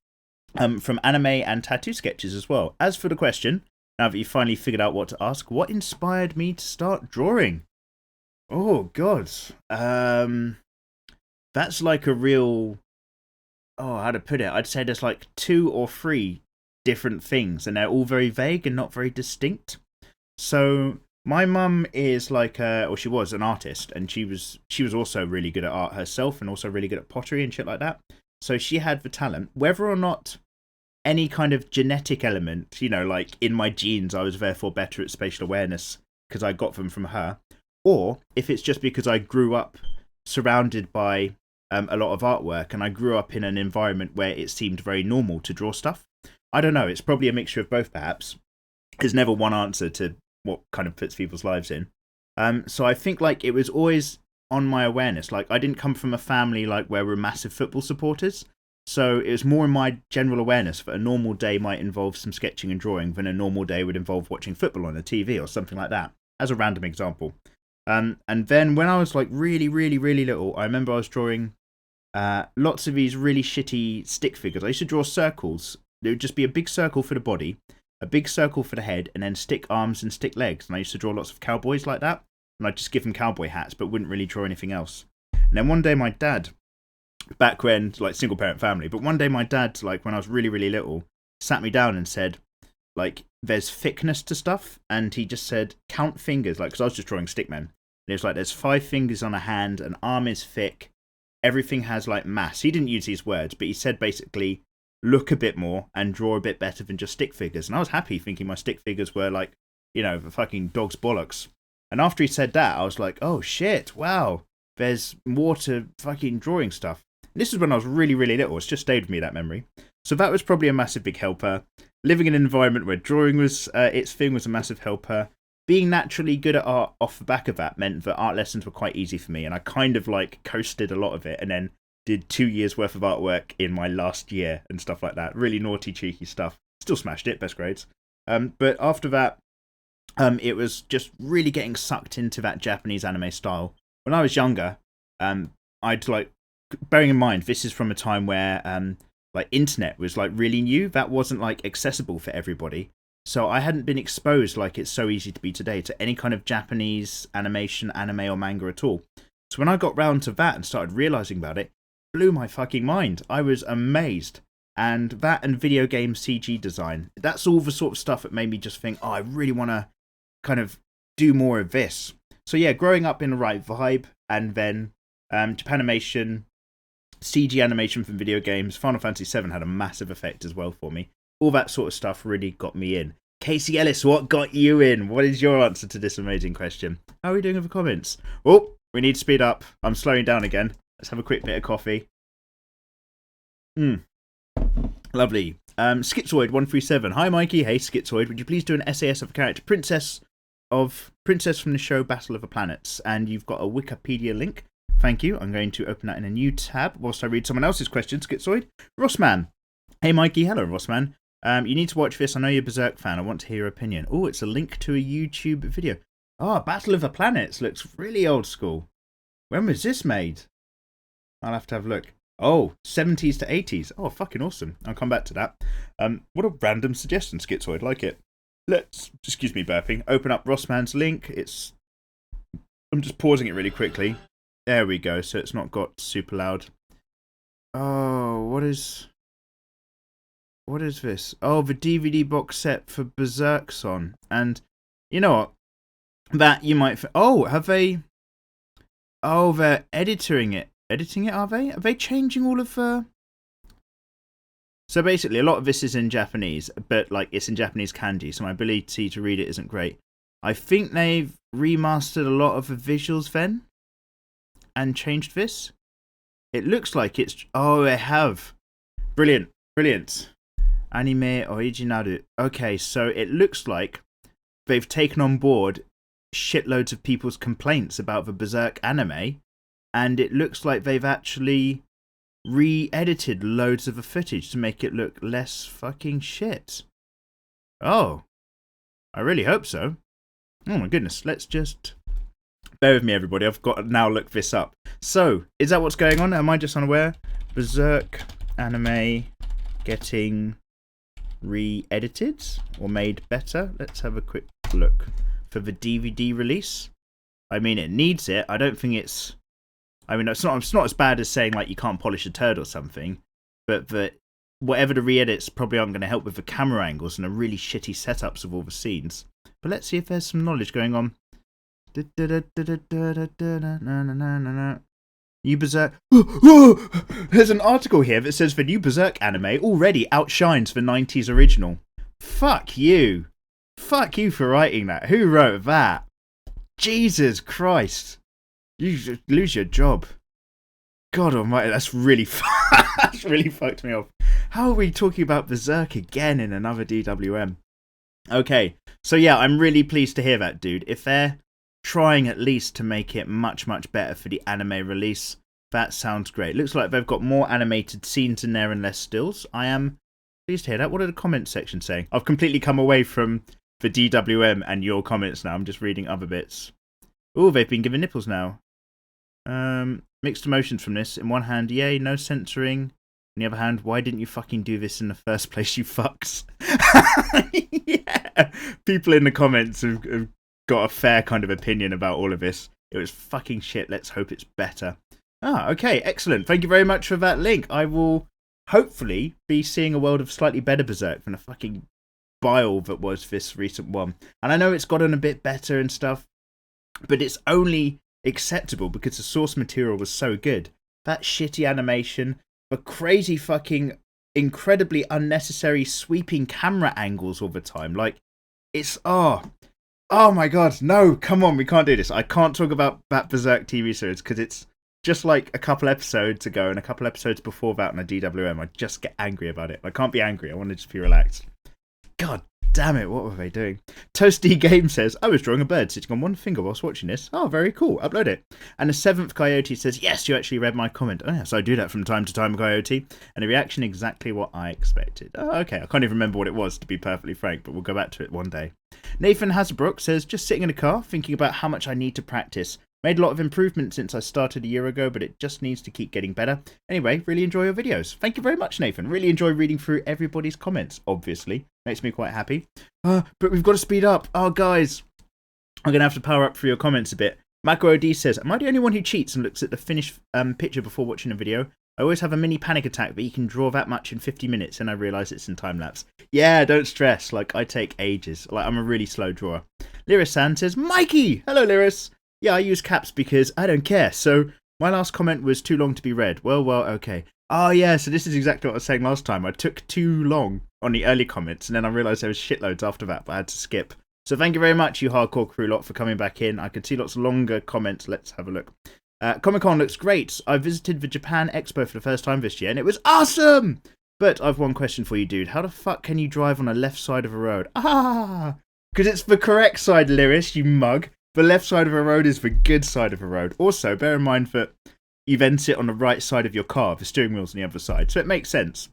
From anime and tattoo sketches as well. As for the question, now that you've finally figured out what to ask, what inspired me to start drawing? Oh, god. That's like a real... Oh, how to put it? I'd say there's like 2 or 3 different things, and they're all very vague and not very distinct. So my mum is like, or she was an artist, and she was also really good at art herself, and also really good at pottery and shit like that. So she had the talent. Whether or not any kind of genetic element, you know, like in my genes, I was therefore better at spatial awareness because I got them from her, or if it's just because I grew up surrounded by a lot of artwork, and I grew up in an environment where it seemed very normal to draw stuff. I don't know, it's probably a mixture of both, perhaps. There's never one answer to what kind of puts people's lives in. So I think like it was always on my awareness. Like I didn't come from a family like where we're massive football supporters, so it was more in my general awareness that a normal day might involve some sketching and drawing than a normal day would involve watching football on the TV or something like that, as a random example. And then when I was like really, really, really little, I remember I was drawing lots of these really shitty stick figures. I used to draw circles. There would just be a big circle for the body, a big circle for the head, and then stick arms and stick legs. And I used to draw lots of cowboys like that. And I'd just give them cowboy hats, but wouldn't really draw anything else. And then one day my dad, back when, like, single parent family, but one day my dad, like, when I was really, really little, sat me down and said, like, there's thickness to stuff. And he just said, count fingers, like, because I was just drawing stick men. And it was like, there's 5 fingers on a hand, an arm is thick, everything has, like, mass. He didn't use these words, but he said basically, look a bit more and draw a bit better than just stick figures. And I was happy thinking my stick figures were, like, you know, the fucking dog's bollocks. And after he said that, I was like, oh shit, wow, there's more to fucking drawing stuff. And this is when I was really, really little. It's just stayed with me, that memory. So that was probably a massive big helper. Living in an environment where drawing was its thing was a massive helper. Being naturally good at art off the back of that meant that art lessons were quite easy for me. And I kind of like coasted a lot of it and then did 2 years worth of artwork in my last year and stuff like that. Really naughty, cheeky stuff. Still smashed it, best grades. But after that, it was just really getting sucked into that Japanese anime style. When I was younger, I'd like, bearing in mind, this is from a time where like internet was like really new. That wasn't like accessible for everybody. So I hadn't been exposed like it's so easy to be today to any kind of Japanese animation, anime or manga at all. So when I got round to that and started realizing about it, it blew my fucking mind. I was amazed. And that and video game CG design, that's all the sort of stuff that made me just think, oh, I really want to kind of do more of this. So yeah, growing up in the right vibe, and then Japanimation, CG animation from video games, Final Fantasy VII had a massive effect as well for me. All that sort of stuff really got me in. Casey Ellis, what got you in? What is your answer to this amazing question? How are we doing with the comments? Oh, we need to speed up. I'm slowing down again. Let's have a quick bit of coffee. Lovely. Schizoid137. Hi, Mikey. Hey, Schizoid. Would you please do an SAS of a character Princess from the show Battle of the Planets? And you've got a Wikipedia link. Thank you. I'm going to open that in a new tab whilst I read someone else's question. Schizoid. Rossman. Hey, Mikey. Hello, Rossman. You need to watch this. I know you're a Berserk fan. I want to hear your opinion. Oh, it's a link to a YouTube video. Oh, Battle of the Planets looks really old school. When was this made? I'll have to have a look. Oh, 70s to 80s. Oh, fucking awesome. I'll come back to that. What a random suggestion, Schizoid. Like it. Let's, excuse me burping, open up Rossman's link. I'm just pausing it really quickly. There we go, so it's not got super loud. Oh, what is this? Oh, the DVD box set for Berserk's on. And you know what? That you might... Oh, have they... Oh, they're editing it editing it, are they? Are they changing all of... So basically, a lot of this is in Japanese, but like it's in Japanese kanji, so my ability to read it isn't great. I think they've remastered a lot of the visuals then and changed this. It looks like it's... Oh, they have. Brilliant. Brilliant. Anime Originaru. Okay, so it looks like they've taken on board shitloads of people's complaints about the Berserk anime, and it looks like they've actually re-edited loads of the footage to make it look less fucking shit. Oh. I really hope so. Oh my goodness, let's just... Bear with me, everybody. I've got to now look this up. So, is that what's going on? Am I just unaware? Berserk anime getting re-edited or made better? Let's have a quick look for the DVD release. I mean, it needs it. I don't think it's... I mean, it's not as bad as saying, like, you can't polish a turd or something. But whatever the re-edits probably aren't going to help with the camera angles and the really shitty setups of all the scenes. But let's see if there's some knowledge going on. New Berserk. There's an article here that says the new Berserk anime already outshines the 90s original. Fuck you. Fuck you for writing that. Who wrote that? Jesus Christ. You should lose your job. God almighty, that's really that's really fucked me off. How are we talking about Berserk again in another DWM? Okay, so yeah, I'm really pleased to hear that, dude. If they're trying at least to make it much, much better for the anime release, that sounds great. Looks like they've got more animated scenes in there and less stills. I am pleased to hear that. What are the comment section saying? I've completely come away from the DWM and your comments now. I'm just reading other bits. Oh, they've been given nipples now. Mixed emotions from this. In one hand, yay, no censoring. On the other hand, why didn't you fucking do this in the first place, you fucks? Yeah. People in the comments have got a fair kind of opinion about all of this. It was fucking shit. Let's hope it's better. Ah, okay, excellent. Thank you very much for that link. I will hopefully be seeing a world of slightly better Berserk than a fucking bile that was this recent one. And I know it's gotten a bit better and stuff, but it's only acceptable because the source material was so good. That shitty animation, the crazy fucking incredibly unnecessary sweeping camera angles all the time. Like, it's... Oh my god, no, come on, we can't do this. I can't talk about that Berserk TV series because it's just like a couple episodes ago and a couple episodes before that in a DWM. I just get angry about it. I can't be angry. I want to just be relaxed. God damn it, what were they doing? Toasty Game says, I was drawing a bird sitting on one finger whilst watching this. Oh, very cool. Upload it. And the seventh Coyote says, yes, you actually read my comment. Oh, yes, I do that from time to time, Coyote. And the reaction exactly what I expected. Oh, okay, I can't even remember what it was, to be perfectly frank, but we'll go back to it one day. Nathan Hasbrook says, just sitting in a car, thinking about how much I need to practice. Made a lot of improvements since I started a year ago, but it just needs to keep getting better. Anyway, really enjoy your videos. Thank you very much, Nathan. Really enjoy reading through everybody's comments, obviously. Makes me quite happy. But we've got to speed up. Oh, guys. I'm going to have to power up for your comments a bit. Mako OD says, am I the only one who cheats and looks at the finished picture before watching a video? I always have a mini panic attack, but you can draw that much in 50 minutes and I realise it's in time-lapse. Yeah, don't stress. Like, I take ages. Like, I'm a really slow drawer. Lyris-san says, Mikey! Hello, Lyris. Yeah, I use caps because I don't care. So my last comment was too long to be read. Well, okay. Oh, yeah, so this is exactly what I was saying last time. I took too long on the early comments, and then I realised there was shitloads after that, but I had to skip. So thank you very much, you hardcore crew lot, for coming back in. I can see lots of longer comments. Let's have a look. Comic-Con looks great. I visited the Japan Expo for the first time this year, and it was awesome! But I've one question for you, dude. How the fuck can you drive on the left side of a road? Ah! Because it's the correct side, Lyris, you mug. The left side of a road is the good side of a road. Also, bear in mind that you then sit on the right side of your car. The steering wheel's on the other side. So it makes sense.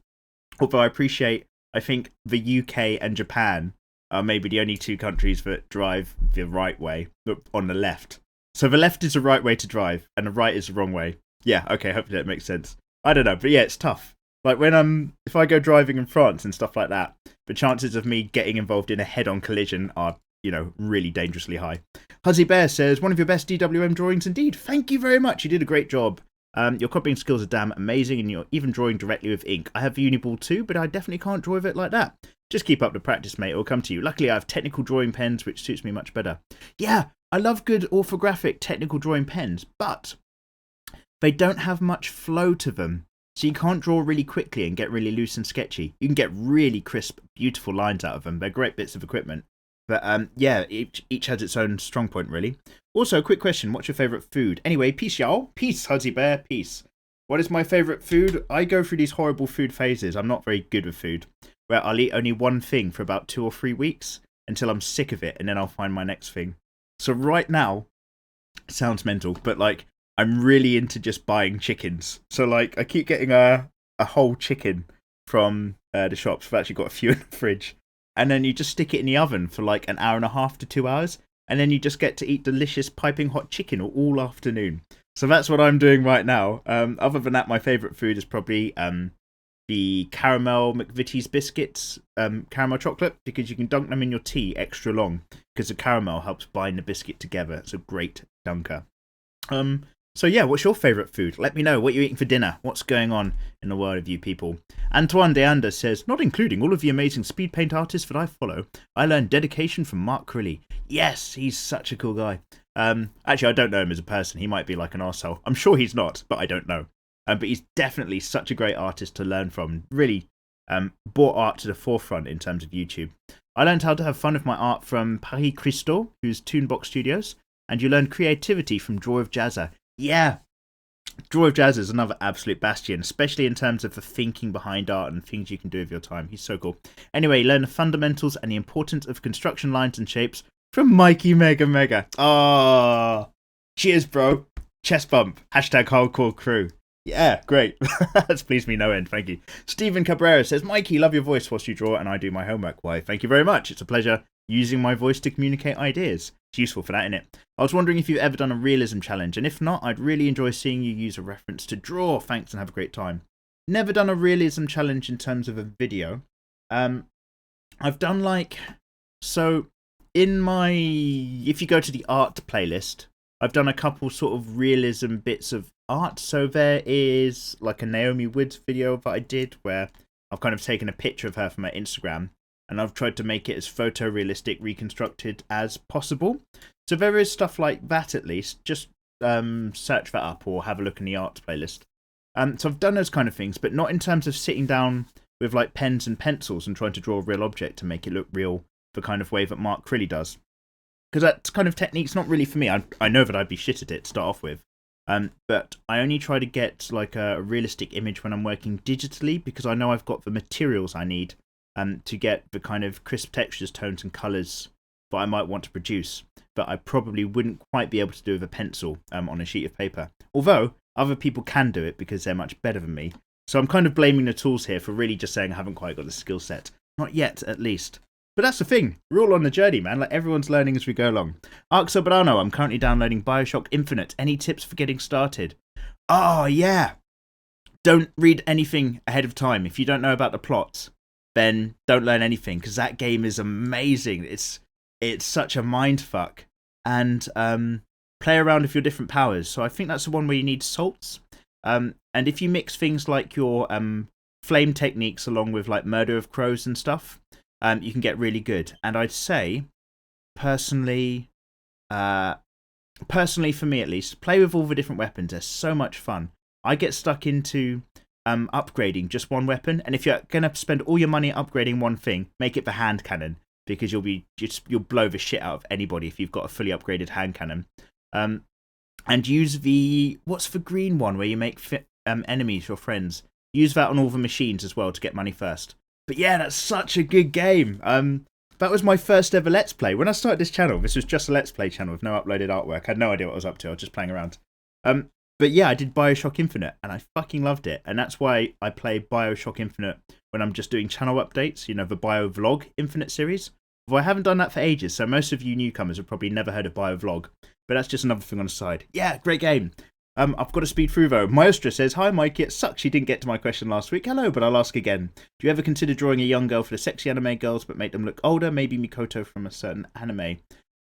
Although I think the UK and Japan are maybe the only two countries that drive the right way, on the left. So the left is the right way to drive, and the right is the wrong way. Yeah, okay, hopefully that makes sense. I don't know, but yeah, it's tough. Like when if I go driving in France and stuff like that, the chances of me getting involved in a head-on collision are, you know, really dangerously high. Huzzy Bear says, one of your best DWM drawings indeed. Thank you very much. You did a great job. Your copying skills are damn amazing, and you're even drawing directly with ink. I have Uniball too, but I definitely can't draw with it like that. Just keep up the practice, mate. It'll come to you. Luckily, I have technical drawing pens, which suits me much better. Yeah, I love good orthographic technical drawing pens, but they don't have much flow to them. So you can't draw really quickly and get really loose and sketchy. You can get really crisp, beautiful lines out of them. They're great bits of equipment. But yeah, each has its own strong point, really. Also, quick question. What's your favourite food? Anyway, peace, y'all. Peace, Huzzy Bear. Peace. What is my favourite food? I go through these horrible food phases. I'm not very good with food. Where I'll eat only one thing for about 2 or 3 weeks until I'm sick of it. And then I'll find my next thing. So right now, it sounds mental, but like, I'm really into just buying chickens. So like, I keep getting a whole chicken from the shops. I've actually got a few in the fridge. And then you just stick it in the oven for like an hour and a half to 2 hours. And then you just get to eat delicious piping hot chicken all afternoon. So that's what I'm doing right now. Other than that, my favourite food is probably the caramel McVitie's biscuits, caramel chocolate, because you can dunk them in your tea extra long because the caramel helps bind the biscuit together. It's a great dunker. So yeah, what's your favourite food? Let me know what you're eating for dinner. What's going on in the world of you people? Antoine Deander says, not including all of the amazing speed paint artists that I follow, I learned dedication from Mark Crilly. Yes, he's such a cool guy. Actually, I don't know him as a person. He might be like an arsehole. I'm sure he's not, but I don't know. But he's definitely such a great artist to learn from. Really brought art to the forefront in terms of YouTube. I learned how to have fun with my art from Paris Christo, who's Toonbox Studios, and you learn creativity from Draw of Jazza. Yeah, Draw of Jazza is another absolute bastion, especially in terms of the thinking behind art and things you can do with your time. He's so cool. Anyway, learn the fundamentals and the importance of construction lines and shapes from mikeymegamega. Oh, cheers, bro. Chest bump. Hashtag hardcore crew. Yeah, great. That's pleased me no end. Thank you. Stephen Cabrera says, Mikey, love your voice whilst you draw and I do my homework. Why, thank you very much. It's a pleasure using my voice to communicate ideas. It's useful for that, isn't it? I was wondering if you've ever done a realism challenge, and if not, I'd really enjoy seeing you use a reference to draw. Thanks and have a great time. Never done a realism challenge in terms of a video. I've done like, so in my, if you go to the art playlist, I've done a couple sort of realism bits of art. So there is like a Naomi Woods video that I did where I've kind of taken a picture of her from my Instagram and I've tried to make it as photorealistic reconstructed as possible. So there is stuff like that at least. Just search that up or have a look in the art playlist. So I've done those kind of things, but not in terms of sitting down with like pens and pencils and trying to draw a real object to make it look real the kind of way that Mark Crilly does. Because that kind of technique's not really for me. I know that I'd be shit at it to start off with. But I only try to get like a realistic image when I'm working digitally because I know I've got the materials I need to get the kind of crisp textures, tones and colours that I might want to produce. But I probably wouldn't quite be able to do with a pencil on a sheet of paper. Although other people can do it because they're much better than me. So I'm kind of blaming the tools here for really just saying I haven't quite got the skill set. Not yet, at least. But that's the thing. We're all on the journey, man. Like, everyone's learning as we go along. Ark Soberano, I'm currently downloading Bioshock Infinite. Any tips for getting started? Oh, yeah. Don't read anything ahead of time. If you don't know about the plots, then don't learn anything, because that game is amazing. It's such a mindfuck. And play around with your different powers. So I think that's the one where you need salts. And if you mix things like your flame techniques along with like Murder of Crows and stuff, you can get really good. And I'd say, personally for me at least, play with all the different weapons. They're so much fun. I get stuck into upgrading just one weapon. And if you're going to spend all your money upgrading one thing, make it the hand cannon. Because you'll blow the shit out of anybody if you've got a fully upgraded hand cannon. And use what's the green one where you make enemies your friends? Use that on all the machines as well to get money first. But yeah, that's such a good game. That was my first ever Let's Play. When I started this channel, this was just a Let's Play channel with no uploaded artwork. I had no idea what I was up to. I was just playing around. But yeah, I did Bioshock Infinite and I fucking loved it. And that's why I play Bioshock Infinite when I'm just doing channel updates. You know, the Biovlog Infinite series. Well, I haven't done that for ages, so most of you newcomers have probably never heard of Biovlog. But that's just another thing on the side. Yeah, great game. I've got to speed through though. Maestra says, hi Mikey, it sucks you didn't get to my question last week. Hello, but I'll ask again. Do you ever consider drawing a young girl for the sexy anime girls but make them look older? Maybe Mikoto from a certain anime.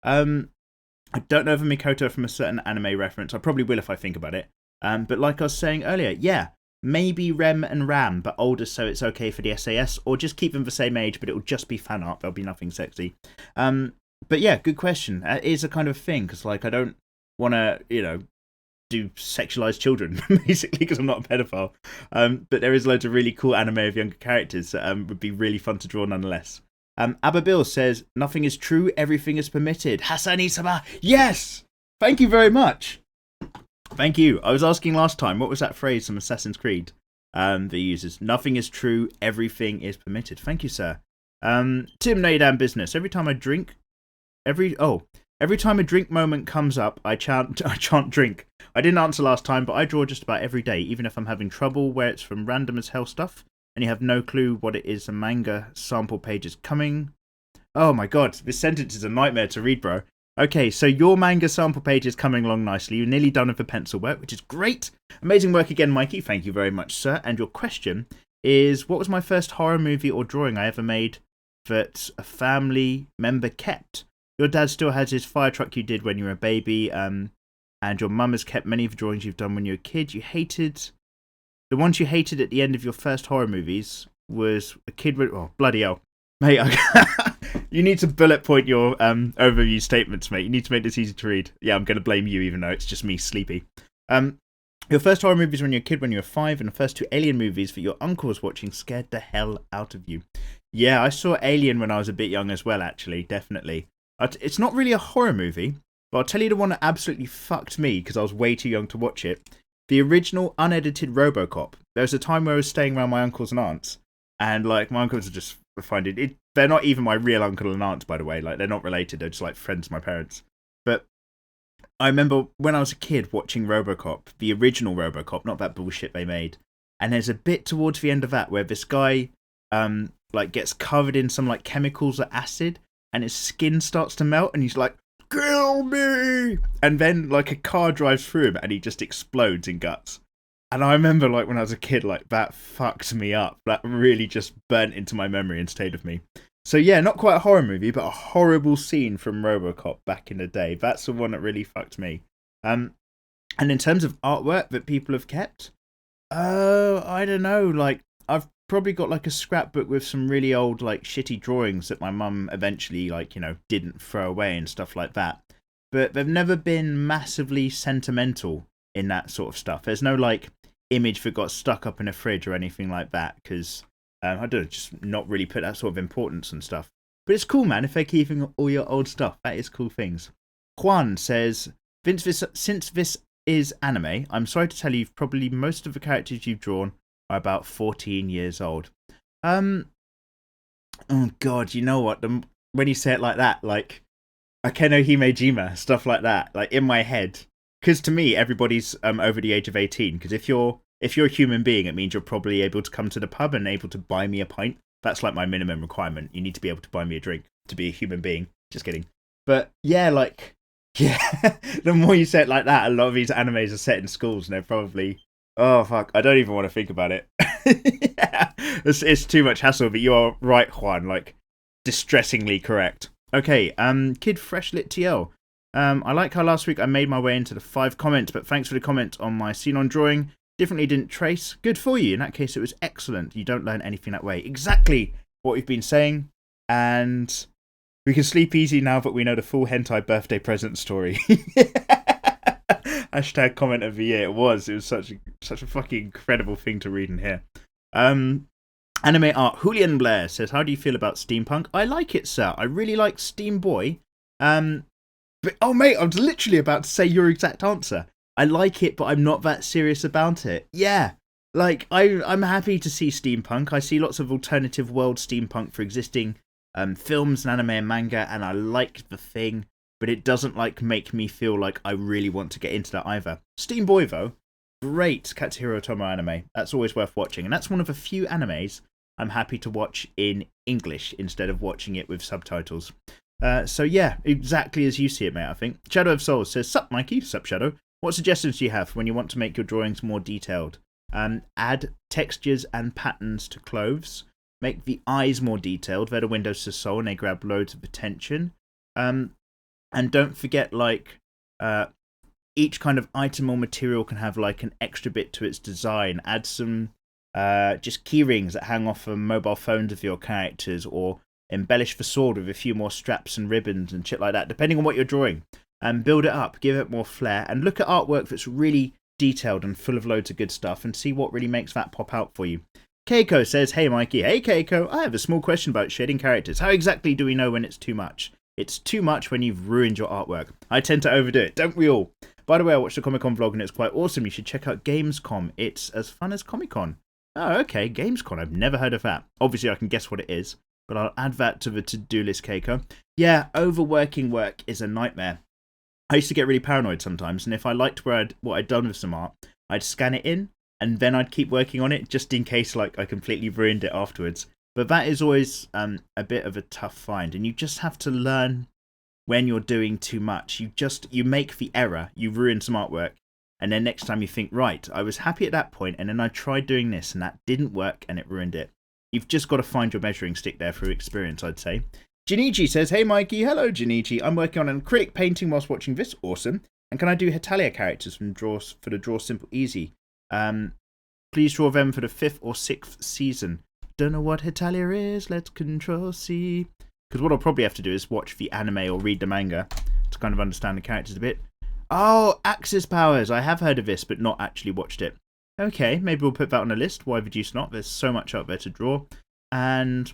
I don't know if Mikoto from a certain anime reference. I probably will if I think about it. But like I was saying earlier, yeah, maybe Rem and Ram, but older so it's okay for the SAS, or just keep them the same age, but it'll just be fan art. There'll be nothing sexy. But yeah, good question. It is a kind of thing, because like I don't want to, do sexualize children, basically, because I'm not a pedophile. But there is loads of really cool anime of younger characters that would be really fun to draw nonetheless. Abba Bill says, nothing is true, everything is permitted. Hasani-sama, yes! Thank you very much. Thank you. I was asking last time, what was that phrase from Assassin's Creed that he uses? Nothing is true, everything is permitted. Thank you, sir. Tim, know your damn business. Every time a drink moment comes up, I chant drink. I didn't answer last time, but I draw just about every day, even if I'm having trouble where it's from random as hell stuff, and you have no clue what it is. A manga sample page is coming. Oh my god, this sentence is a nightmare to read, bro. Okay, so your manga sample page is coming along nicely. You're nearly done with the pencil work, which is great. Amazing work again, Mikey. Thank you very much, sir. And your question is, what was my first horror movie or drawing I ever made that a family member kept? Your dad still has his fire truck you did when you were a baby, and your mum has kept many of the drawings you've done when you were a kid. The ones you hated at the end of your first horror movies was a kid with... Oh, bloody hell. Mate, you need to bullet point your overview statements, mate. You need to make this easy to read. Yeah, I'm going to blame you, even though it's just me sleepy. Your first horror movies when you were a kid, when you were 5, and the first 2 Alien movies that your uncle was watching scared the hell out of you. Yeah, I saw Alien when I was a bit young as well, actually, definitely. It's not really a horror movie, but I'll tell you the one that absolutely fucked me because I was way too young to watch it. The original unedited RoboCop. There was a time where I was staying around my uncles and aunts, and like my uncles are just finding it. They're not even my real uncle and aunt, by the way. Like they're not related. They're just like friends of my parents. But I remember when I was a kid watching RoboCop, the original RoboCop, not that bullshit they made. And there's a bit towards the end of that where this guy like gets covered in some like chemicals or acid, and his skin starts to melt, and he's like, "Kill me!" And then like a car drives through him, and he just explodes in guts. And I remember like when I was a kid, like that fucked me up. That really just burnt into my memory and stayed with me. So yeah, not quite a horror movie, but a horrible scene from RoboCop back in the day. That's the one that really fucked me. And in terms of artwork that people have kept, I don't know. Like I've probably got like a scrapbook with some really old like shitty drawings that my mum eventually like, you know, didn't throw away and stuff like that. But they've never been massively sentimental in that sort of stuff. There's no like image that got stuck up in a fridge or anything like that because I don't know, just not really put that sort of importance and stuff. But it's cool, man, if they're keeping all your old stuff. That is cool things. Juan says, since this is anime, I'm sorry to tell you, probably most of the characters you've drawn are about 14 years old. Oh god, you know what? When you say it like that, like Akeno Himejima, stuff like that, like in my head. Because to me, everybody's over the age of 18. Because if you're a human being, it means you're probably able to come to the pub and able to buy me a pint. That's like my minimum requirement. You need to be able to buy me a drink to be a human being. Just kidding. But yeah, like, yeah, the more you say it like that, a lot of these animes are set in schools and they're probably, oh fuck, I don't even want to think about it. Yeah, it's too much hassle, but you are right, Juan, like, distressingly correct. Okay, Kid Freshlit TL. I like how last week I made my way into the 5 comments, but thanks for the comment on my scene on drawing. Definitely didn't trace. Good for you. In that case, it was excellent. You don't learn anything that way. Exactly what we've been saying. And we can sleep easy now that we know the full hentai birthday present story. Hashtag comment of the year. It was such a fucking incredible thing to read and hear. Anime art. Julian Blair says, how do you feel about steampunk? I like it, sir. I really like Steam Boy. But, oh, mate, I was literally about to say your exact answer. I like it, but I'm not that serious about it. Yeah, like, I'm happy to see steampunk. I see lots of alternative world steampunk for existing films and anime and manga, and I like the thing, but it doesn't, like, make me feel like I really want to get into that either. Steam Boy, though, great Katsuhiro Otomo anime. That's always worth watching, and that's one of a few animes I'm happy to watch in English instead of watching it with subtitles. So yeah, exactly as you see it, mate, I think. Shadow of Souls says, sup, Mikey? Sup, Shadow? What suggestions do you have when you want to make your drawings more detailed? Add textures and patterns to clothes. Make the eyes more detailed. They're the windows to soul and they grab loads of attention. And don't forget, like, each kind of item or material can have, like, an extra bit to its design. Add some just key rings that hang off of mobile phones of your characters, or embellish the sword with a few more straps and ribbons and shit like that, depending on what you're drawing. and build it up, give it more flair, and look at artwork that's really detailed and full of loads of good stuff, and see what really makes that pop out for you. Keiko says, hey Mikey, hey Keiko, I have a small question about shading characters. How exactly do we know when it's too much? It's too much when you've ruined your artwork. I tend to overdo it, don't we all? By the way, I watched the Comic-Con vlog and it's quite awesome. You should check out Gamescom. It's as fun as Comic-Con. Oh, okay, Gamescom. I've never heard of that. Obviously, I can guess what it is, but I'll add that to the to-do list, Keiko. Yeah, overworking work is a nightmare. I used to get really paranoid sometimes, and if I liked what I'd done with some art, I'd scan it in, and then I'd keep working on it, just in case like I completely ruined it afterwards. But that is always a bit of a tough find, and you just have to learn when you're doing too much. You make the error, you ruin some artwork, and then next time you think, right, I was happy at that point, and then I tried doing this, and that didn't work, and it ruined it. You've just got to find your measuring stick there through experience, I'd say. Jinichi says, hey Mikey, hello Jinichi. I'm working on an acrylic painting whilst watching this, awesome. And can I do Hetalia characters for the Draw Simple Easy? Please draw them for the 5th or 6th season. Don't know what Hetalia is, let's Control C. Because what I'll probably have to do is watch the anime or read the manga to kind of understand the characters a bit. Oh, Axis Powers. I have heard of this, but not actually watched it. Okay, maybe we'll put that on a list. Why would you not? There's so much out there to draw. And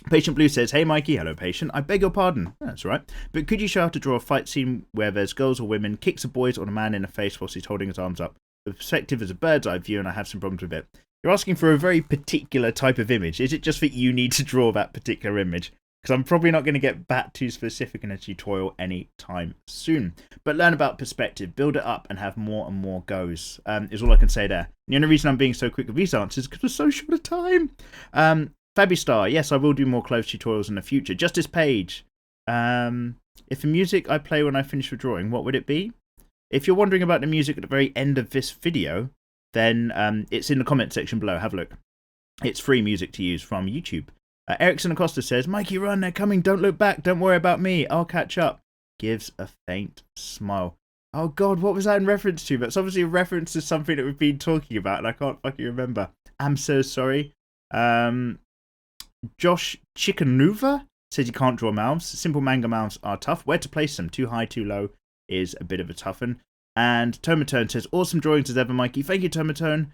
Patient Blue says, hey Mikey, hello Patient. I beg your pardon. That's right. But could you show how to draw a fight scene where there's girls or women, kicks a boys or a man in the face whilst he's holding his arms up? The perspective is a bird's eye view and I have some problems with it. You're asking for a very particular type of image. Is it just that you need to draw that particular image? Because I'm probably not going to get that too specific in a tutorial anytime soon. But learn about perspective, build it up, and have more and more goes, is all I can say there. The only reason I'm being so quick with these answers is because we're so short of time. Fabustar, yes, I will do more clothes tutorials in the future. Justice Page, if the music I play when I finish the drawing, what would it be? If you're wondering about the music at the very end of this video, then it's in the comment section below. Have a look. It's free music to use from YouTube. Erickson Acosta says, Mikey, run, they're coming, don't look back, don't worry about me, I'll catch up. Gives a faint smile. Oh god, what was that in reference to? That's obviously a reference to something that we've been talking about, and I can't fucking remember. I'm so sorry. Josh Chikanuva says you can't draw mouths. Simple manga mouths are tough. Where to place them? Too high, too low is a bit of a tough one. And Tomatone says, awesome drawings as ever, Mikey. Thank you, Tomatone.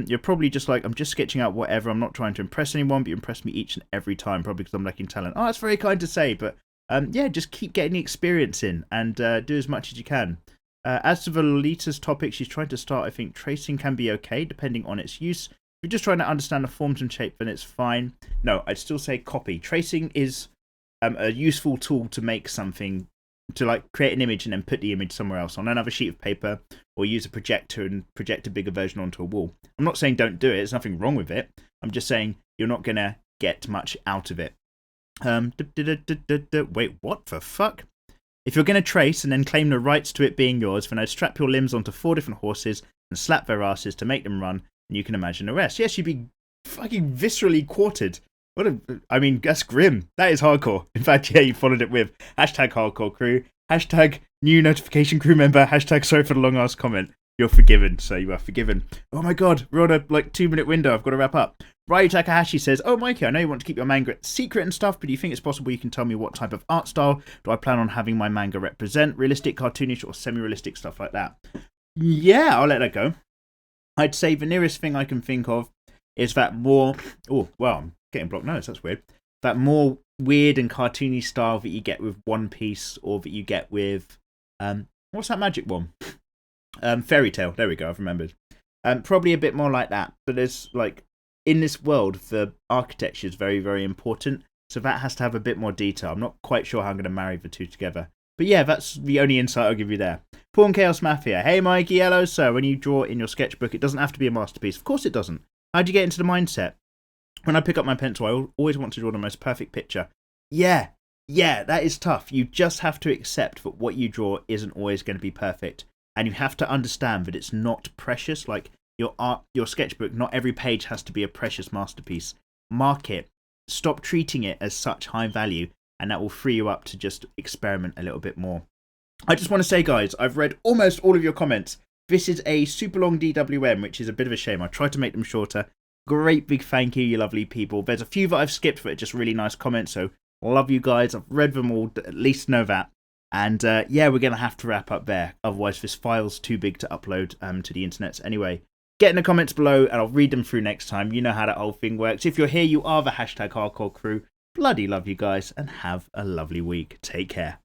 You're probably just like, I'm just sketching out whatever. I'm not trying to impress anyone, but you impress me each and every time, probably because I'm lacking talent. Oh, that's very kind to say, but yeah, just keep getting the experience in and do as much as you can. As to the Lolita's topic, she's trying to start, I think tracing can be okay, depending on its use. If you're just trying to understand the forms and shape, then it's fine. No, I'd still say copy. Tracing is a useful tool to make something, to like create an image and then put the image somewhere else on another sheet of paper, or use a projector and project a bigger version onto a wall. I'm not saying don't do it, there's nothing wrong with it. I'm just saying you're not going to get much out of it. Wait, what the fuck? If you're going to trace and then claim the rights to it being yours, then I'd strap your limbs onto 4 different horses and slap their asses to make them run, and you can imagine the rest. Yes, you'd be fucking viscerally quartered. I mean, that's grim. That is hardcore. In fact, yeah, you followed it with hashtag hardcore crew, hashtag new notification crew member, hashtag sorry for the long ass comment. You're forgiven, so you are forgiven. Oh my god, we're on a 2-minute window. I've got to wrap up. Ryu Takahashi says, oh Mikey, I know you want to keep your manga secret and stuff, but do you think it's possible you can tell me what type of art style do I plan on having my manga represent? Realistic, cartoonish, or semi-realistic, stuff like that? Yeah, I'll let that go. I'd say the nearest thing I can think of is that more... Oh, well, I'm getting blocked notes, that's weird. That more weird and cartoony style that you get with One Piece, or that you get with... what's that magic one? Fairy Tail. There we go, I've remembered. Probably a bit more like that. But there's, like... In this world, the architecture is very, very important. So that has to have a bit more detail. I'm not quite sure how I'm going to marry the two together. But yeah, that's the only insight I'll give you there. Pawn Chaos Mafia. Hey Mikey, hello sir. When you draw in your sketchbook, it doesn't have to be a masterpiece. Of course it doesn't. How'd you get into the mindset? When I pick up my pencil, I always want to draw the most perfect picture. Yeah, that is tough. You just have to accept that what you draw isn't always going to be perfect. And you have to understand that it's not precious. Like your sketchbook, not every page has to be a precious masterpiece. Mark it. Stop treating it as such high value, and that will free you up to just experiment a little bit more. I just want to say, guys, I've read almost all of your comments. This is a super long DWM, which is a bit of a shame. I tried to make them shorter. Great big thank you, you lovely people. There's a few that I've skipped, but just really nice comments, so love you guys. I've read them all, at least know that. And yeah, we're going to have to wrap up there. Otherwise, this file's too big to upload to the internet. Anyway, get in the comments below and I'll read them through next time. You know how that whole thing works. If you're here, you are the hashtag hardcore crew. Bloody love you guys and have a lovely week. Take care.